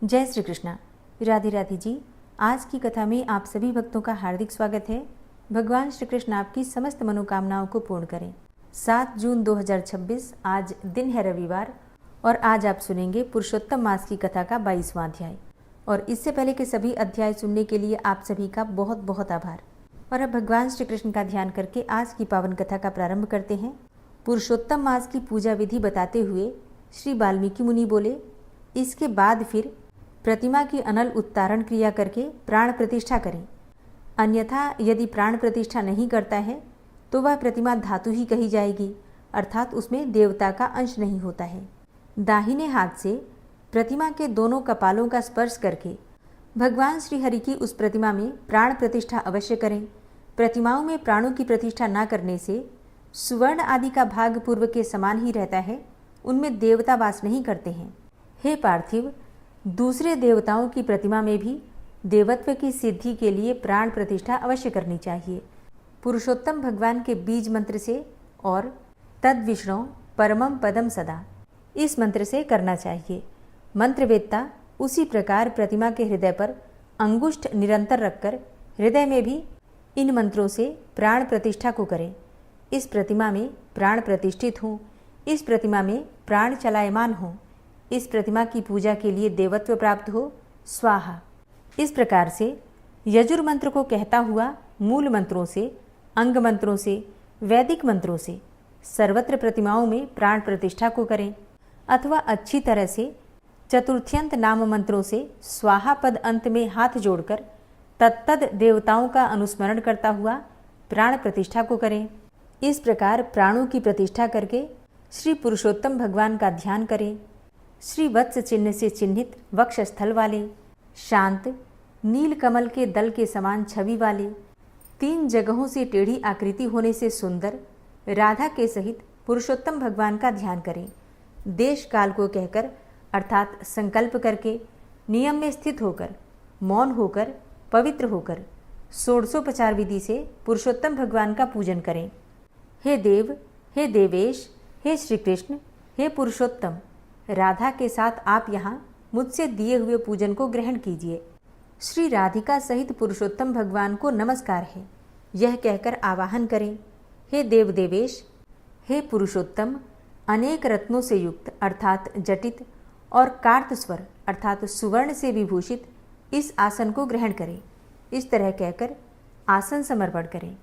जय श्री कृष्णा। राधे राधे जी। आज की कथा में आप सभी भक्तों का हार्दिक स्वागत है। भगवान श्री कृष्ण आपकी समस्त मनोकामनाओं को पूर्ण करें। 7 जून 2026 आज दिन है रविवार और आज आप सुनेंगे पुरुषोत्तम मास की कथा का 22वां अध्याय। और इससे पहले के सभी अध्याय सुनने के लिए आप सभी का बहुत बहुत आभार। और अब भगवान श्री कृष्ण का ध्यान करके आज की पावन कथा का प्रारंभ करते हैं। पुरुषोत्तम मास की पूजा विधि बताते हुए श्री वाल्मीकि मुनि बोले, इसके बाद फिर प्रतिमा की अनल उत्तारण क्रिया करके प्राण प्रतिष्ठा करें, अन्यथा यदि प्राण प्रतिष्ठा नहीं करता है तो वह प्रतिमा धातु ही कही जाएगी, अर्थात उसमें देवता का अंश नहीं होता है। दाहिने हाथ से प्रतिमा के दोनों कपालों का स्पर्श करके भगवान श्री हरि की उस प्रतिमा में प्राण प्रतिष्ठा अवश्य करें। प्रतिमाओं में प्राणों की प्रतिष्ठा न करने से सुवर्ण आदि का भाग पूर्व के समान ही रहता है, उनमें देवता वास नहीं करते हैं। हे पार्थिव, दूसरे देवताओं की प्रतिमा में भी देवत्व की सिद्धि के लिए प्राण प्रतिष्ठा अवश्य करनी चाहिए। पुरुषोत्तम भगवान के बीज मंत्र से और तद विष्णु परमम पदम सदा, इस मंत्र से करना चाहिए। मंत्रवेत्ता उसी प्रकार प्रतिमा के हृदय पर अंगुष्ठ निरंतर रखकर हृदय में भी इन मंत्रों से प्राण प्रतिष्ठा को करें। इस प्रतिमा में प्राण प्रतिष्ठित हों, इस प्रतिमा में प्राण चलायमान हों, इस प्रतिमा की पूजा के लिए देवत्व प्राप्त हो, स्वाहा। इस प्रकार से यजुर मंत्र को कहता हुआ मूल मंत्रों से, अंग मंत्रों से, वैदिक मंत्रों से सर्वत्र प्रतिमाओं में प्राण प्रतिष्ठा को करें, अथवा अच्छी तरह से चतुर्थ्यंत नाम मंत्रों से स्वाहा पद अंत में हाथ जोड़कर तत्तद देवताओं का अनुस्मरण करता हुआ प्राण प्रतिष्ठा को करें। इस प्रकार प्राणों की प्रतिष्ठा करके श्री पुरुषोत्तम भगवान का ध्यान करें। श्री वत्स चिन्ह से चिन्हित वक्षस्थल वाले, शांत नील कमल के दल के समान छवि वाले, 3 जगहों से टेढ़ी आकृति होने से सुंदर राधा के सहित पुरुषोत्तम भगवान का ध्यान करें। देश काल को कहकर अर्थात संकल्प करके, नियम में स्थित होकर, मौन होकर, पवित्र होकर षोडशोपचार विधि से पुरुषोत्तम भगवान का पूजन करें। हे देव, हे देवेश, हे श्री कृष्ण, हे पुरुषोत्तम, राधा के साथ आप यहाँ मुझसे दिए हुए पूजन को ग्रहण कीजिए। श्री राधिका सहित पुरुषोत्तम भगवान को नमस्कार है, यह कहकर आवाहन करें। हे देव देवेश, हे पुरुषोत्तम, अनेक रत्नों से युक्त अर्थात जटित और कार्त स्वर अर्थात सुवर्ण से विभूषित इस आसन को ग्रहण करें। इस तरह कहकर आसन समर्पण करें।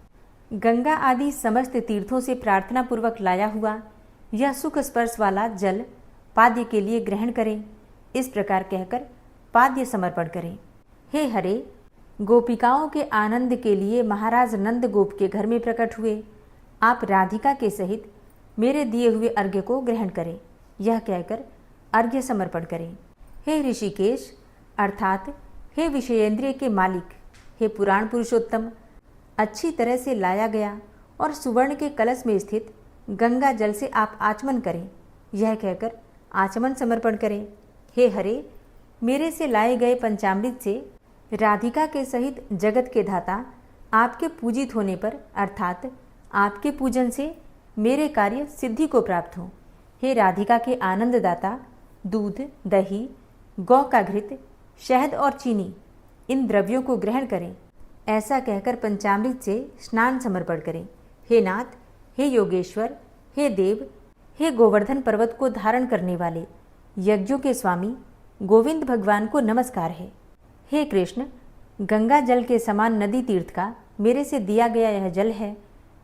गंगा आदि समस्त तीर्थों से प्रार्थना पूर्वक लाया हुआ यह सुख स्पर्श वाला जल पाद्य के लिए ग्रहण करें। इस प्रकार कहकर पाद्य समर्पण करें। हे हरे, गोपिकाओं के आनंद के लिए महाराज नंद गोप के घर में प्रकट हुए, आप राधिका के सहित मेरे दिए हुए अर्घ्य को ग्रहण करें, यह कहकर अर्घ्य समर्पण करें। हे ऋषिकेश अर्थात हे विषयेंद्रिय के मालिक, हे पुराण पुरुषोत्तम, अच्छी तरह से लाया गया और सुवर्ण के कलश में स्थित गंगा जल से आप आचमन करें, यह कहकर आचमन समर्पण करें। हे हरे, मेरे से लाए गए पंचामृत से राधिका के सहित जगत के धाता आपके पूजित होने पर अर्थात आपके पूजन से मेरे कार्य सिद्धि को प्राप्त हो। हे राधिका के आनंददाता, दूध, दही, गौ का घृत, शहद और चीनी, इन द्रव्यों को ग्रहण करें, ऐसा कहकर पंचामृत से स्नान समर्पण करें। हे नाथ, हे योगेश्वर, हे देव, हे गोवर्धन पर्वत को धारण करने वाले यज्ञों के स्वामी गोविंद भगवान को नमस्कार है। हे कृष्ण, गंगा जल के समान नदी तीर्थ का मेरे से दिया गया यह जल है,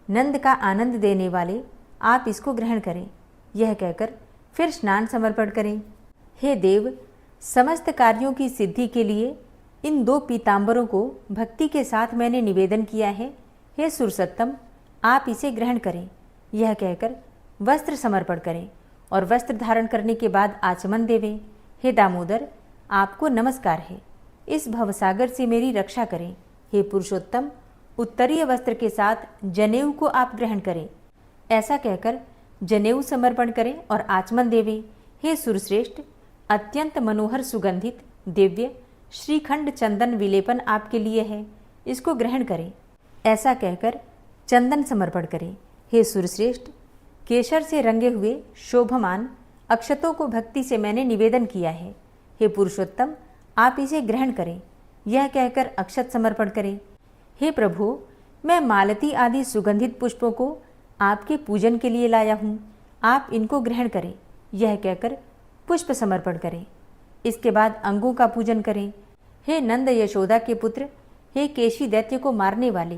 नंद का आनंद देने वाले आप इसको ग्रहण करें, यह कहकर फिर स्नान समर्पण करें। हे देव, समस्त कार्यों की सिद्धि के लिए इन 2 पीतांबरों को भक्ति के साथ मैंने निवेदन किया है। हे सुरसत्तम, आप इसे ग्रहण करें, यह कहकर वस्त्र समर्पण करें और वस्त्र धारण करने के बाद आचमन देवें। हे दामोदर, आपको नमस्कार है, इस भवसागर से मेरी रक्षा करें। हे पुरुषोत्तम, उत्तरीय वस्त्र के साथ जनेऊ को आप ग्रहण करें, ऐसा कहकर जनेऊ समर्पण करें और आचमन देवें। हे सुरश्रेष्ठ, अत्यंत मनोहर सुगंधित दिव्य श्रीखंड चंदन विलेपन आपके लिए है, इसको ग्रहण करें, ऐसा कहकर चंदन समर्पण करें। हे सुरश्रेष्ठ, केशर से रंगे हुए शोभमान अक्षतों को भक्ति से मैंने निवेदन किया है। हे पुरुषोत्तम, आप इसे ग्रहण करें। यह कहकर अक्षत समर्पण करें। हे प्रभु, मैं मालती आदि सुगंधित पुष्पों को आपके पूजन के लिए लाया हूँ, आप इनको ग्रहण करें। यह कहकर पुष्प समर्पण करें। इसके बाद अंगों का पूजन करें। हे नंद यशोदा के पुत्र, हे केशी दैत्य को मारने वाले,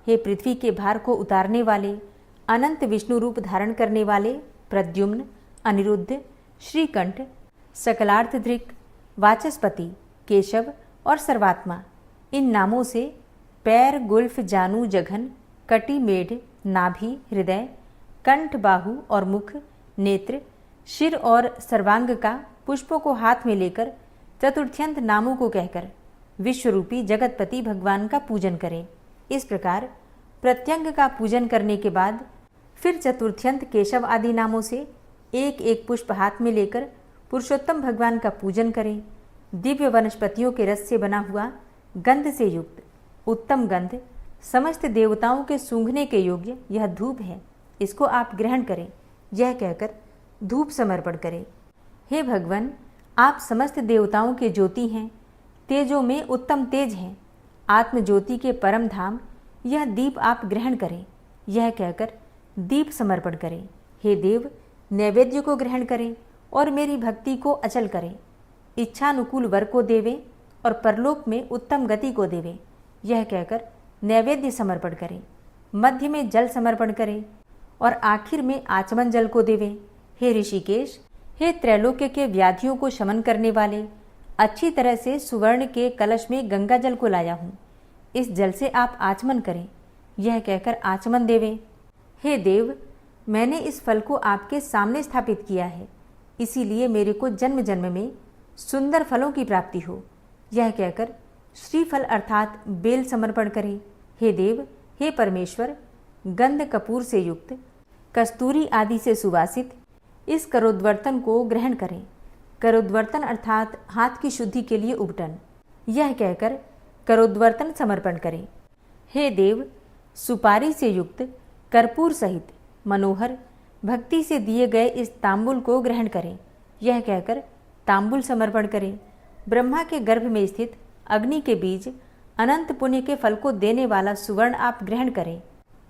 हे पृथ्वी के भार को उतारने वाले, अनंत विष्णु रूप धारण करने वाले प्रद्युम्न, अनिरुद्ध, श्रीकंठ, सकलार्थधृक, वाचस्पति, केशव और सर्वात्मा, इन नामों से पैर, गुल्फ, जानू, जघन, कटी, मेढ, नाभि, हृदय, कंठ, बाहु और मुख, नेत्र, शिर और सर्वांग का पुष्पों को हाथ में लेकर चतुर्थ्यंत नामों को कहकर विश्वरूपी जगतपति भगवान का पूजन करें। इस प्रकार प्रत्यंग का पूजन करने के बाद फिर चतुर्थ्यंत केशव आदि नामों से एक एक पुष्प हाथ में लेकर पुरुषोत्तम भगवान का पूजन करें। दिव्य वनस्पतियों के रस से बना हुआ गंध से युक्त उत्तम गंध समस्त देवताओं के सूंघने के योग्य यह धूप है, इसको आप ग्रहण करें। यह कहकर धूप समर्पण करें। हे भगवान, आप समस्त देवताओं के ज्योति हैं, तेजों में उत्तम तेज हैं, आत्म ज्योति के परम धाम, यह दीप आप ग्रहण करें। यह कहकर दीप समर्पण करें। हे देव, नैवेद्य को ग्रहण करें और मेरी भक्ति को अचल करें। इच्छानुकूल वर को देवें और परलोक में उत्तम गति को देवें। यह कहकर नैवेद्य समर्पण करें। मध्य में जल समर्पण करें और आखिर में आचमन जल को देवें। हे ऋषिकेश, हे त्रैलोक्य के व्याधियों को शमन करने वाले, अच्छी तरह से सुवर्ण के कलश में गंगा जल को लाया हूँ, इस जल से आप आचमन करें। यह कहकर आचमन देवें। हे देव, मैंने इस फल को आपके सामने स्थापित किया है, इसीलिए मेरे को जन्म जन्म में सुंदर फलों की प्राप्ति हो। यह कहकर श्रीफल अर्थात बेल समर्पण करें। हे देव, हे परमेश्वर, गंध कपूर से युक्त कस्तूरी आदि से सुवासित इस करोद्वर्तन को ग्रहण करें। करोद्वर्तन अर्थात हाथ की शुद्धि के लिए उबटन। यह कहकर करोद्वर्तन समर्पण करें। हे देव, सुपारी से युक्त कर्पूर सहित मनोहर भक्ति से दिए गए इस तांबुल को ग्रहण करें। यह कहकर तांबुल समर्पण करें। ब्रह्मा के गर्भ में स्थित अग्नि के बीज अनंत पुण्य के फल को देने वाला सुवर्ण आप ग्रहण करें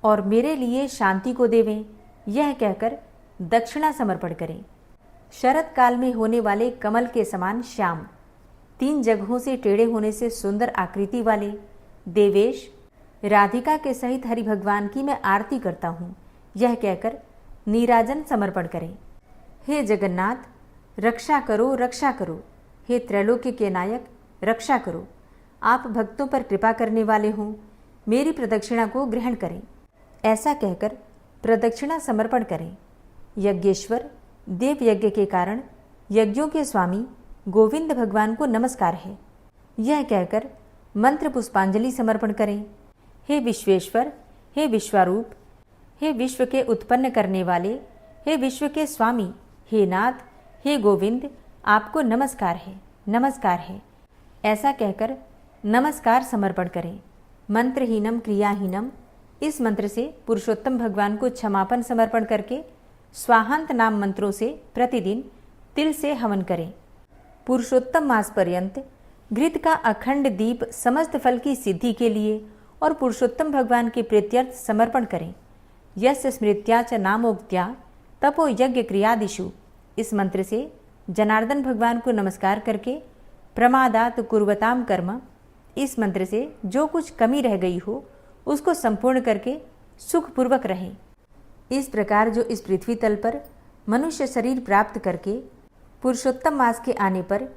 और मेरे लिए शांति को देवें। यह कहकर दक्षिणा समर्पण करें। शरद काल में होने वाले कमल के समान श्याम, 3 जगहों से टेढ़े होने से सुंदर आकृति वाले देवेश, राधिका के सहित हरि भगवान की मैं आरती करता हूँ। यह कहकर नीराजन समर्पण करें। हे जगन्नाथ, रक्षा करो, रक्षा करो। हे त्रैलोक्य के नायक, रक्षा करो। आप भक्तों पर कृपा करने वाले हों, मेरी प्रदक्षिणा को ग्रहण करें। ऐसा कहकर प्रदक्षिणा समर्पण करें। यज्ञेश्वर, देव यज्ञ के कारण यज्ञों के स्वामी गोविंद भगवान को नमस्कार है। यह कहकर मंत्र पुष्पांजलि समर्पण करें। हे विश्वेश्वर, हे विश्वरूप, हे विश्व के उत्पन्न करने वाले, हे विश्व के स्वामी, हे नाथ, हे गोविंद, आपको नमस्कार है, नमस्कार है। ऐसा कहकर नमस्कार समर्पण करें। मंत्रहीनम क्रियाहीनम, इस मंत्र से पुरुषोत्तम भगवान को क्षमापन समर्पण करके स्वाहांत नाम मंत्रों से प्रतिदिन तिल से हवन करें। पुरुषोत्तम मास पर्यंत घृत का अखंड दीप समस्त फल की सिद्धि के लिए और पुरुषोत्तम भगवान के प्रीत्यर्थ समर्पण करें। यस्य स्मृत्या च नामोक्त्या तपो यज्ञ क्रियादिषु, इस मंत्र से जनार्दन भगवान को नमस्कार करके प्रमादात कुर्वताम कर्म, इस मंत्र से जो कुछ कमी रह गई हो उसको संपूर्ण करके सुखपूर्वक रहें। इस प्रकार जो इस पृथ्वी तल पर मनुष्य शरीर प्राप्त करके पुरुषोत्तम मास के आने पर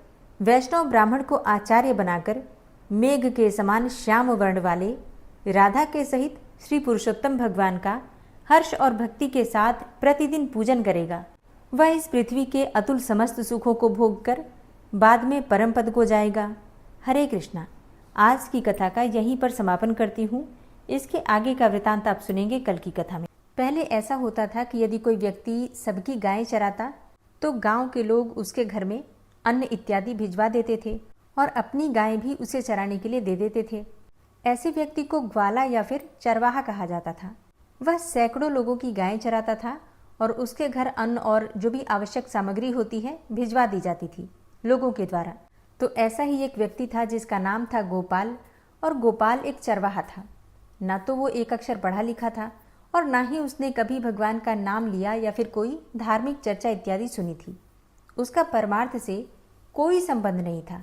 वैष्णव ब्राह्मण को आचार्य बनाकर मेघ के समान श्याम वर्ण वाले राधा के सहित श्री पुरुषोत्तम भगवान का हर्ष और भक्ति के साथ प्रतिदिन पूजन करेगा, वह इस पृथ्वी के अतुल समस्त सुखों को भोग कर बाद में परम पद को जाएगा। हरे कृष्णा। आज की कथा का यहीं पर समापन करती हूँ। इसके आगे का वृतांत आप सुनेंगे कल की कथा में। पहले ऐसा होता था कि यदि कोई व्यक्ति सबकी गायें चराता तो गांव के लोग उसके घर में अन्न इत्यादि भिजवा देते थे और अपनी गायें भी उसे चराने के लिए दे देते थे। ऐसे व्यक्ति को ग्वाला या फिर चरवाहा कहा जाता था। वह सैकड़ों लोगों की गायें चराता था और उसके घर अन्न और जो भी आवश्यक सामग्री होती है भिजवा दी जाती थी। लोगों के द्वारा। तो ऐसा ही एक व्यक्ति था जिसका नाम था गोपाल, और गोपाल एक चरवाहा था। ना तो वो एक अक्षर पढ़ा लिखा था और ना ही उसने कभी भगवान का नाम लिया या फिर कोई धार्मिक चर्चा इत्यादि सुनी थी। उसका परमार्थ से कोई संबंध नहीं था।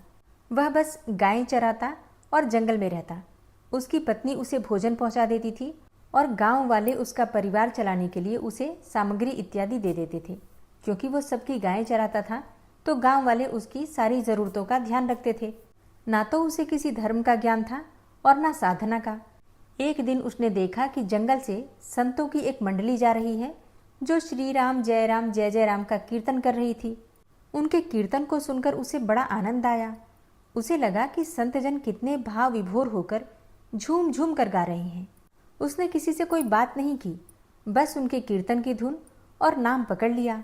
वह बस गायें चराता और जंगल में रहता। उसकी पत्नी उसे भोजन पहुंचा देती थी और गांव वाले उसका परिवार चलाने के लिए उसे सामग्री इत्यादि दे देते थे। क्योंकि वो सबकी गायें चराता था तो गांव वाले उसकी सारी ज़रूरतों का ध्यान रखते थे। ना तो उसे किसी धर्म का ज्ञान था और ना साधना का। एक दिन उसने देखा कि जंगल से संतों की एक मंडली जा रही है जो श्री राम जय जय राम का कीर्तन कर रही थी। उनके कीर्तन को सुनकर उसे बड़ा आनंद आया। उसे लगा कि संतजन कितने भाव विभोर होकर झूम झूम कर गा रहे हैं। उसने किसी से कोई बात नहीं की, बस उनके कीर्तन की धुन और नाम पकड़ लिया।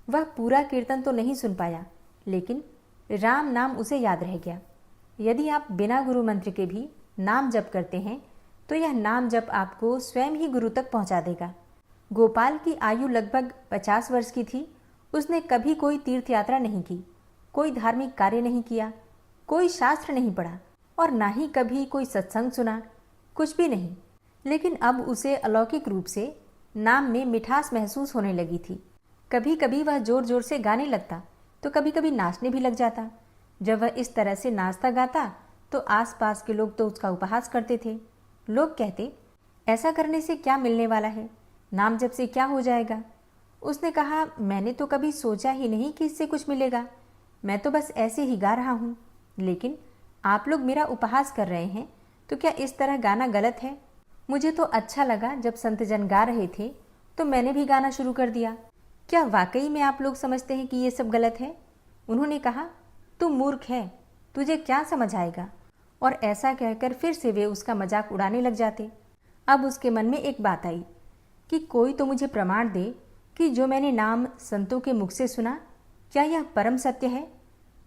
वह पूरा कीर्तन तो नहीं सुन पाया, लेकिन राम नाम उसे याद रह गया। यदि आप बिना गुरु मंत्र के भी नाम जप करते हैं तो यह नाम जप आपको स्वयं ही गुरु तक पहुंचा देगा। गोपाल की आयु लगभग 50 वर्ष की थी। उसने कभी कोई तीर्थ यात्रा नहीं की, कोई धार्मिक कार्य नहीं किया, कोई शास्त्र नहीं पढ़ा और ना ही कभी कोई सत्संग सुना, कुछ भी नहीं। लेकिन अब उसे अलौकिक रूप से नाम में मिठास महसूस होने लगी थी। कभी कभी वह जोर जोर से गाने लगता तो कभी कभी नाचने भी लग जाता। जब वह इस तरह से नाचता गाता तो आसपास के लोग तो उसका उपहास करते थे। लोग कहते, ऐसा करने से क्या मिलने वाला है, नाम जप से क्या हो जाएगा। उसने कहा, मैंने तो कभी सोचा ही नहीं कि इससे कुछ मिलेगा, मैं तो बस ऐसे ही गा रहा हूँ। लेकिन आप लोग मेरा उपहास कर रहे हैं तो क्या इस तरह गाना गलत है? मुझे तो अच्छा लगा जब संतजन गा रहे थे तो मैंने भी गाना शुरू कर दिया। क्या वाकई में आप लोग समझते हैं कि ये सब गलत है? उन्होंने कहा, तू मूर्ख है, तुझे क्या समझ आएगा। और ऐसा कहकर फिर से वे उसका मजाक उड़ाने लग जाते। अब उसके मन में एक बात आई कि कोई तो मुझे प्रमाण दे कि जो मैंने नाम संतों के मुख से सुना, क्या यह परम सत्य है?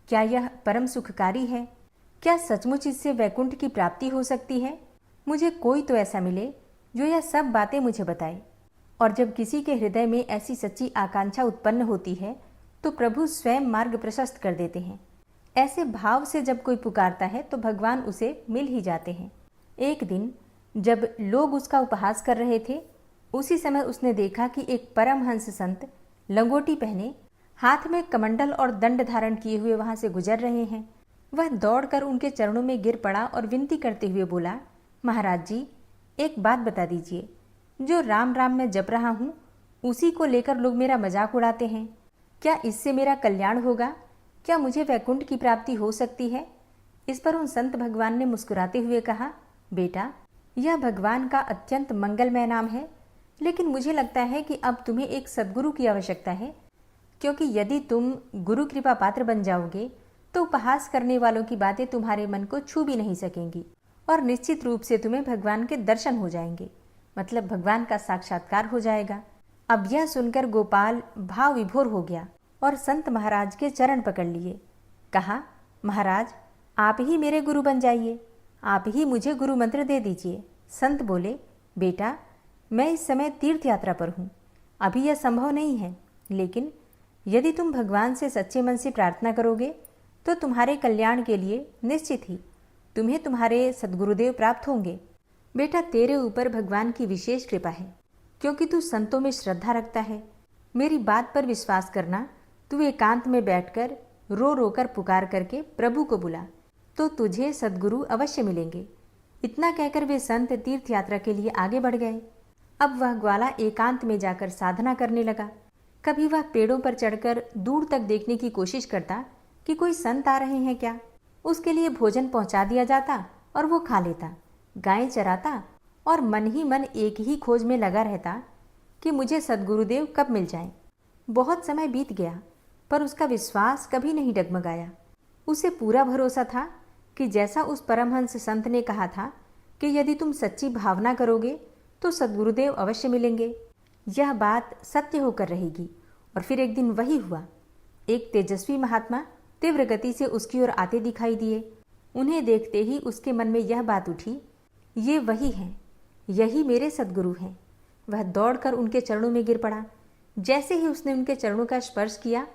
क्या यह परम सुखकारी है? क्या सचमुच इससे वैकुंठ की प्राप्ति हो सकती है? मुझे कोई तो ऐसा मिले जो यह सब बातें मुझे बताए। और जब किसी के हृदय में ऐसी सच्ची आकांक्षा उत्पन्न होती है तो प्रभु स्वयं मार्ग प्रशस्त कर देते हैं। ऐसे भाव से जब कोई पुकारता है तो भगवान उसे मिल ही जाते हैं। एक दिन जब लोग उसका उपहास कर रहे थे, उसी समय उसने देखा कि एक परमहंस संत लंगोटी पहने, हाथ में कमंडल और दंड धारण किए हुए वहां से गुजर रहे हैं। वह दौड़कर उनके चरणों में गिर पड़ा और विनती करते हुए बोला, महाराज जी, एक बात बता दीजिए, जो राम राम मैं जप रहा हूँ उसी को लेकर लोग मेरा मजाक उड़ाते हैं। क्या इससे मेरा कल्याण होगा? क्या मुझे वैकुंठ की प्राप्ति हो सकती है? इस पर उन संत भगवान ने मुस्कुराते हुए कहा, बेटा, यह भगवान का अत्यंत मंगलमय नाम है, लेकिन मुझे लगता है कि अब तुम्हें एक सद्गुरु की आवश्यकता है, क्योंकि यदि तुम गुरु कृपा पात्र बन जाओगे तो उपहास करने वालों की बातें तुम्हारे मन को छू भी नहीं सकेंगी और निश्चित रूप से तुम्हें भगवान के दर्शन हो जाएंगे, मतलब भगवान का साक्षात्कार हो जाएगा। अब यह सुनकर गोपाल भाव विभोर हो गया और संत महाराज के चरण पकड़ लिए। कहा, महाराज, आप ही मेरे गुरु बन जाइए, आप ही मुझे गुरु मंत्र दे दीजिए। संत बोले, बेटा, मैं इस समय तीर्थ यात्रा पर हूँ, अभी यह संभव नहीं है, लेकिन यदि तुम भगवान से सच्चे मन से प्रार्थना करोगे तो तुम्हारे कल्याण के लिए निश्चित ही तुम्हें तुम्हारे सद्गुरुदेव प्राप्त होंगे। बेटा, तेरे ऊपर भगवान की विशेष कृपा है, क्योंकि तू संतों में श्रद्धा रखता है। मेरी बात पर विश्वास करना, तू एकांत में बैठकर रो रो कर पुकार करके प्रभु को बुला, तो तुझे सद्गुरु अवश्य मिलेंगे। इतना कहकर वे संत तीर्थ यात्रा के लिए आगे बढ़ गए। अब वह ग्वाला एकांत में जाकर साधना करने लगा। कभी वह पेड़ों पर चढ़कर दूर तक देखने की कोशिश करता कि कोई संत आ रहे हैं क्या। उसके लिए भोजन पहुंचा दिया जाता और वो खा लेता, गायें चराता और मन ही मन एक ही खोज में लगा रहता कि मुझे सद्गुरुदेव कब मिल जाएं। बहुत समय बीत गया पर उसका विश्वास कभी नहीं डगमगाया। उसे पूरा भरोसा था कि जैसा उस परमहंस संत ने कहा था कि यदि तुम सच्ची भावना करोगे तो सद्गुरुदेव अवश्य मिलेंगे, यह बात सत्य होकर रहेगी। और फिर एक दिन वही हुआ। एक तेजस्वी महात्मा तीव्र गति से उसकी ओर आते दिखाई दिए। उन्हें देखते ही उसके मन में यह बात उठी, ये वही हैं, यही मेरे सद्गुरु हैं। वह दौड़कर उनके चरणों में गिर पड़ा। जैसे ही उसने उनके चरणों का स्पर्श किया,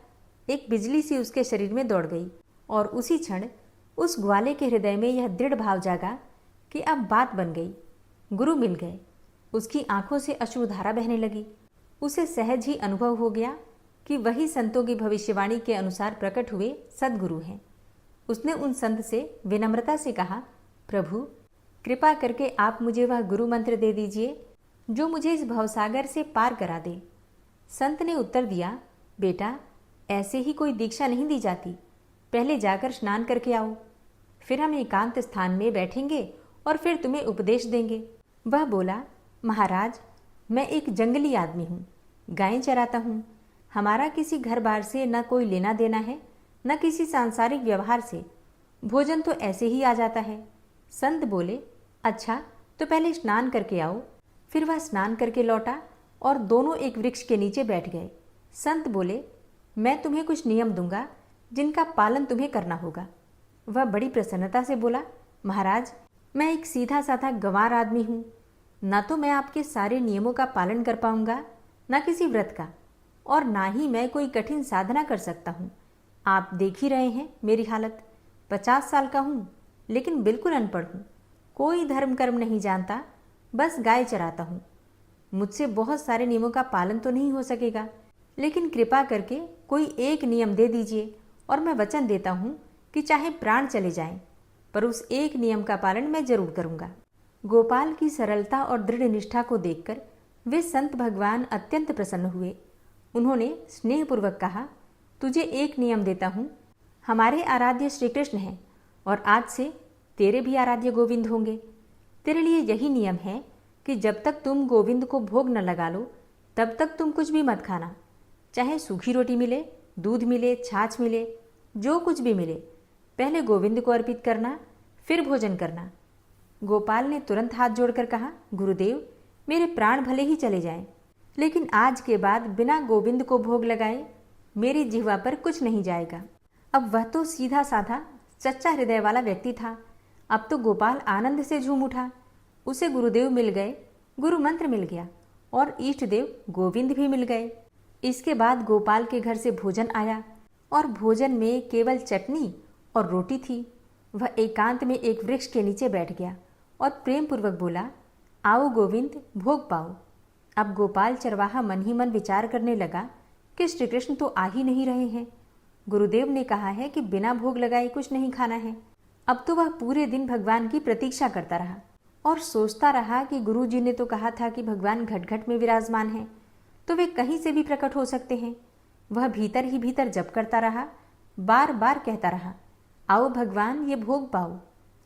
एक बिजली सी उसके शरीर में दौड़ गई और उसी क्षण उस ग्वाले के हृदय में यह दृढ़ भाव जागा कि अब बात बन गई, गुरु मिल गए। उसकी आंखों से अश्रुधारा बहने लगी। उसे सहज ही अनुभव हो गया कि वही संतों की भविष्यवाणी के अनुसार प्रकट हुए सद्गुरु हैं। उसने उन संत से विनम्रता से कहा, प्रभु कृपा करके आप मुझे वह गुरु मंत्र दे दीजिए जो मुझे इस भवसागर से पार करा दे। संत ने उत्तर दिया, बेटा ऐसे ही कोई दीक्षा नहीं दी जाती, पहले जाकर स्नान करके आओ, फिर हम एकांत स्थान में बैठेंगे और फिर तुम्हें उपदेश देंगे। वह बोला, महाराज मैं एक जंगली आदमी हूँ, गायें चराता हूँ, हमारा किसी घर बार से न कोई लेना देना है न किसी सांसारिक व्यवहार से, भोजन तो ऐसे ही आ जाता है। संत बोले, अच्छा तो पहले स्नान करके आओ। फिर वह स्नान करके लौटा और दोनों एक वृक्ष के नीचे बैठ गए। संत बोले, मैं तुम्हें कुछ नियम दूंगा जिनका पालन तुम्हें करना होगा। वह बड़ी प्रसन्नता से बोला, महाराज मैं एक सीधा साधा गंवार आदमी हूँ, न तो मैं आपके सारे नियमों का पालन कर पाऊंगा न किसी व्रत का, और ना ही मैं कोई कठिन साधना कर सकता हूँ। आप देख ही रहे हैं मेरी हालत, 50 साल का हूँ लेकिन बिल्कुल अनपढ़ हूँ, कोई धर्म कर्म नहीं जानता, बस गाय चराता हूँ। मुझसे बहुत सारे नियमों का पालन तो नहीं हो सकेगा, लेकिन कृपा करके कोई एक नियम दे दीजिए और मैं वचन देता हूँ कि चाहे प्राण चले जाएं, पर उस एक नियम का पालन मैं जरूर करूँगा। गोपाल की सरलता और दृढ़ निष्ठा को देखकर वे संत भगवान अत्यंत प्रसन्न हुए। उन्होंने स्नेहपूर्वक कहा, तुझे एक नियम देता हूँ, हमारे आराध्य श्री कृष्ण हैं और आज से तेरे भी आराध्य गोविंद होंगे। तेरे लिए यही नियम है कि जब तक तुम गोविंद को भोग न लगा लो तब तक तुम कुछ भी मत खाना, चाहे सूखी रोटी मिले, दूध मिले, छाछ मिले, जो कुछ भी मिले, पहले गोविंद को अर्पित करना, फिर भोजन करना। गोपाल ने तुरंत हाथ जोड़कर कहा, गुरुदेव मेरे प्राण भले ही चले जाएं, लेकिन आज के बाद बिना गोविंद को भोग लगाए मेरी जिह्वा पर कुछ नहीं जाएगा। अब वह तो सीधा साधा सच्चा हृदय वाला व्यक्ति था। अब तो गोपाल आनंद से झूम उठा। उसे गुरुदेव मिल गए, गुरु मंत्र मिल गया और इष्ट देव गोविंद भी मिल गए। इसके बाद गोपाल के घर से भोजन आया और भोजन में केवल चटनी और रोटी थी। वह एकांत में एक वृक्ष के नीचे बैठ गया और प्रेम पूर्वक बोला, आओ गोविंद भोग पाओ। अब गोपाल चरवाहा मन ही मन विचार करने लगा कि श्री कृष्ण तो आ ही नहीं रहे हैं। गुरुदेव ने कहा है कि बिना भोग लगाए कुछ नहीं खाना है। अब तो वह पूरे दिन भगवान की प्रतीक्षा करता रहा और सोचता रहा कि गुरु जी ने तो कहा था कि भगवान घट घट में विराजमान हैं, तो वे कहीं से भी प्रकट हो सकते हैं। वह भीतर ही भीतर जप करता रहा, बार बार कहता रहा, आओ भगवान ये भोग पाओ,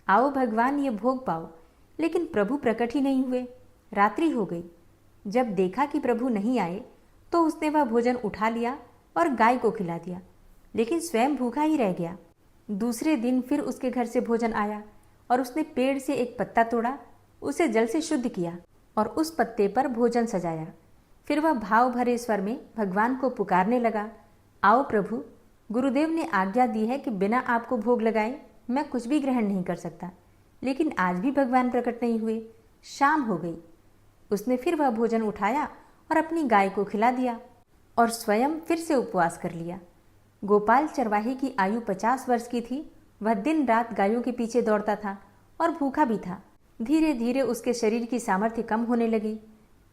आओ भगवान ये भोग पाओ। लेकिन प्रभु प्रकट ही नहीं हुए। रात्रि हो गई। जब देखा कि प्रभु नहीं आए तो उसने वह भोजन उठा लिया और गाय को खिला दिया, लेकिन स्वयं भूखा ही रह गया। दूसरे दिन फिर उसके घर से भोजन आया और उसने पेड़ से एक पत्ता तोड़ा, उसे जल से शुद्ध किया और उस पत्ते पर भोजन सजाया। फिर वह भाव भरे स्वर में भगवान को पुकारने लगा, आओ प्रभु, गुरुदेव ने आज्ञा दी है कि बिना आपको भोग लगाए मैं कुछ भी ग्रहण नहीं कर सकता, लेकिन आज भी भगवान प्रकट नहीं हुए। शाम हो गई। उसने फिर वह भोजन उठाया और अपनी गाय को खिला दिया और स्वयं फिर से उपवास कर लिया। गोपाल चरवाहे की आयु 50 वर्ष की थी। वह दिन रात गायों के पीछे दौड़ता था और भूखा भी था। धीरे धीरे उसके शरीर की सामर्थ्य कम होने लगी।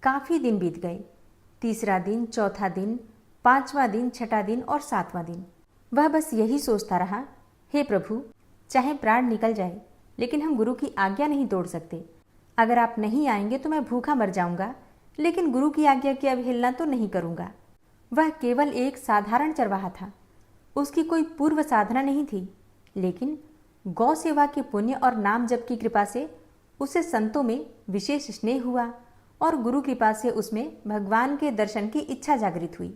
काफी दिन बीत गए। तीसरा दिन, चौथा दिन, 5वां दिन, 6ठा दिन और 7वां दिन। वह बस यही सोचता रहा, हे प्रभु, चाहे प्राण निकल जाए लेकिन हम गुरु की आज्ञा नहीं तोड़ सकते। अगर आप नहीं आएंगे तो मैं भूखा मर जाऊंगा, लेकिन गुरु की आज्ञा की अवहेलना तो नहीं करूंगा। वह केवल एक साधारण चरवाहा था। उसकी कोई पूर्व साधना नहीं थी, लेकिन गौ सेवा के पुण्य और नाम जप की कृपा से उसे संतों में विशेष स्नेह हुआ और गुरु कृपा से उसमें भगवान के दर्शन की इच्छा जागृत हुई।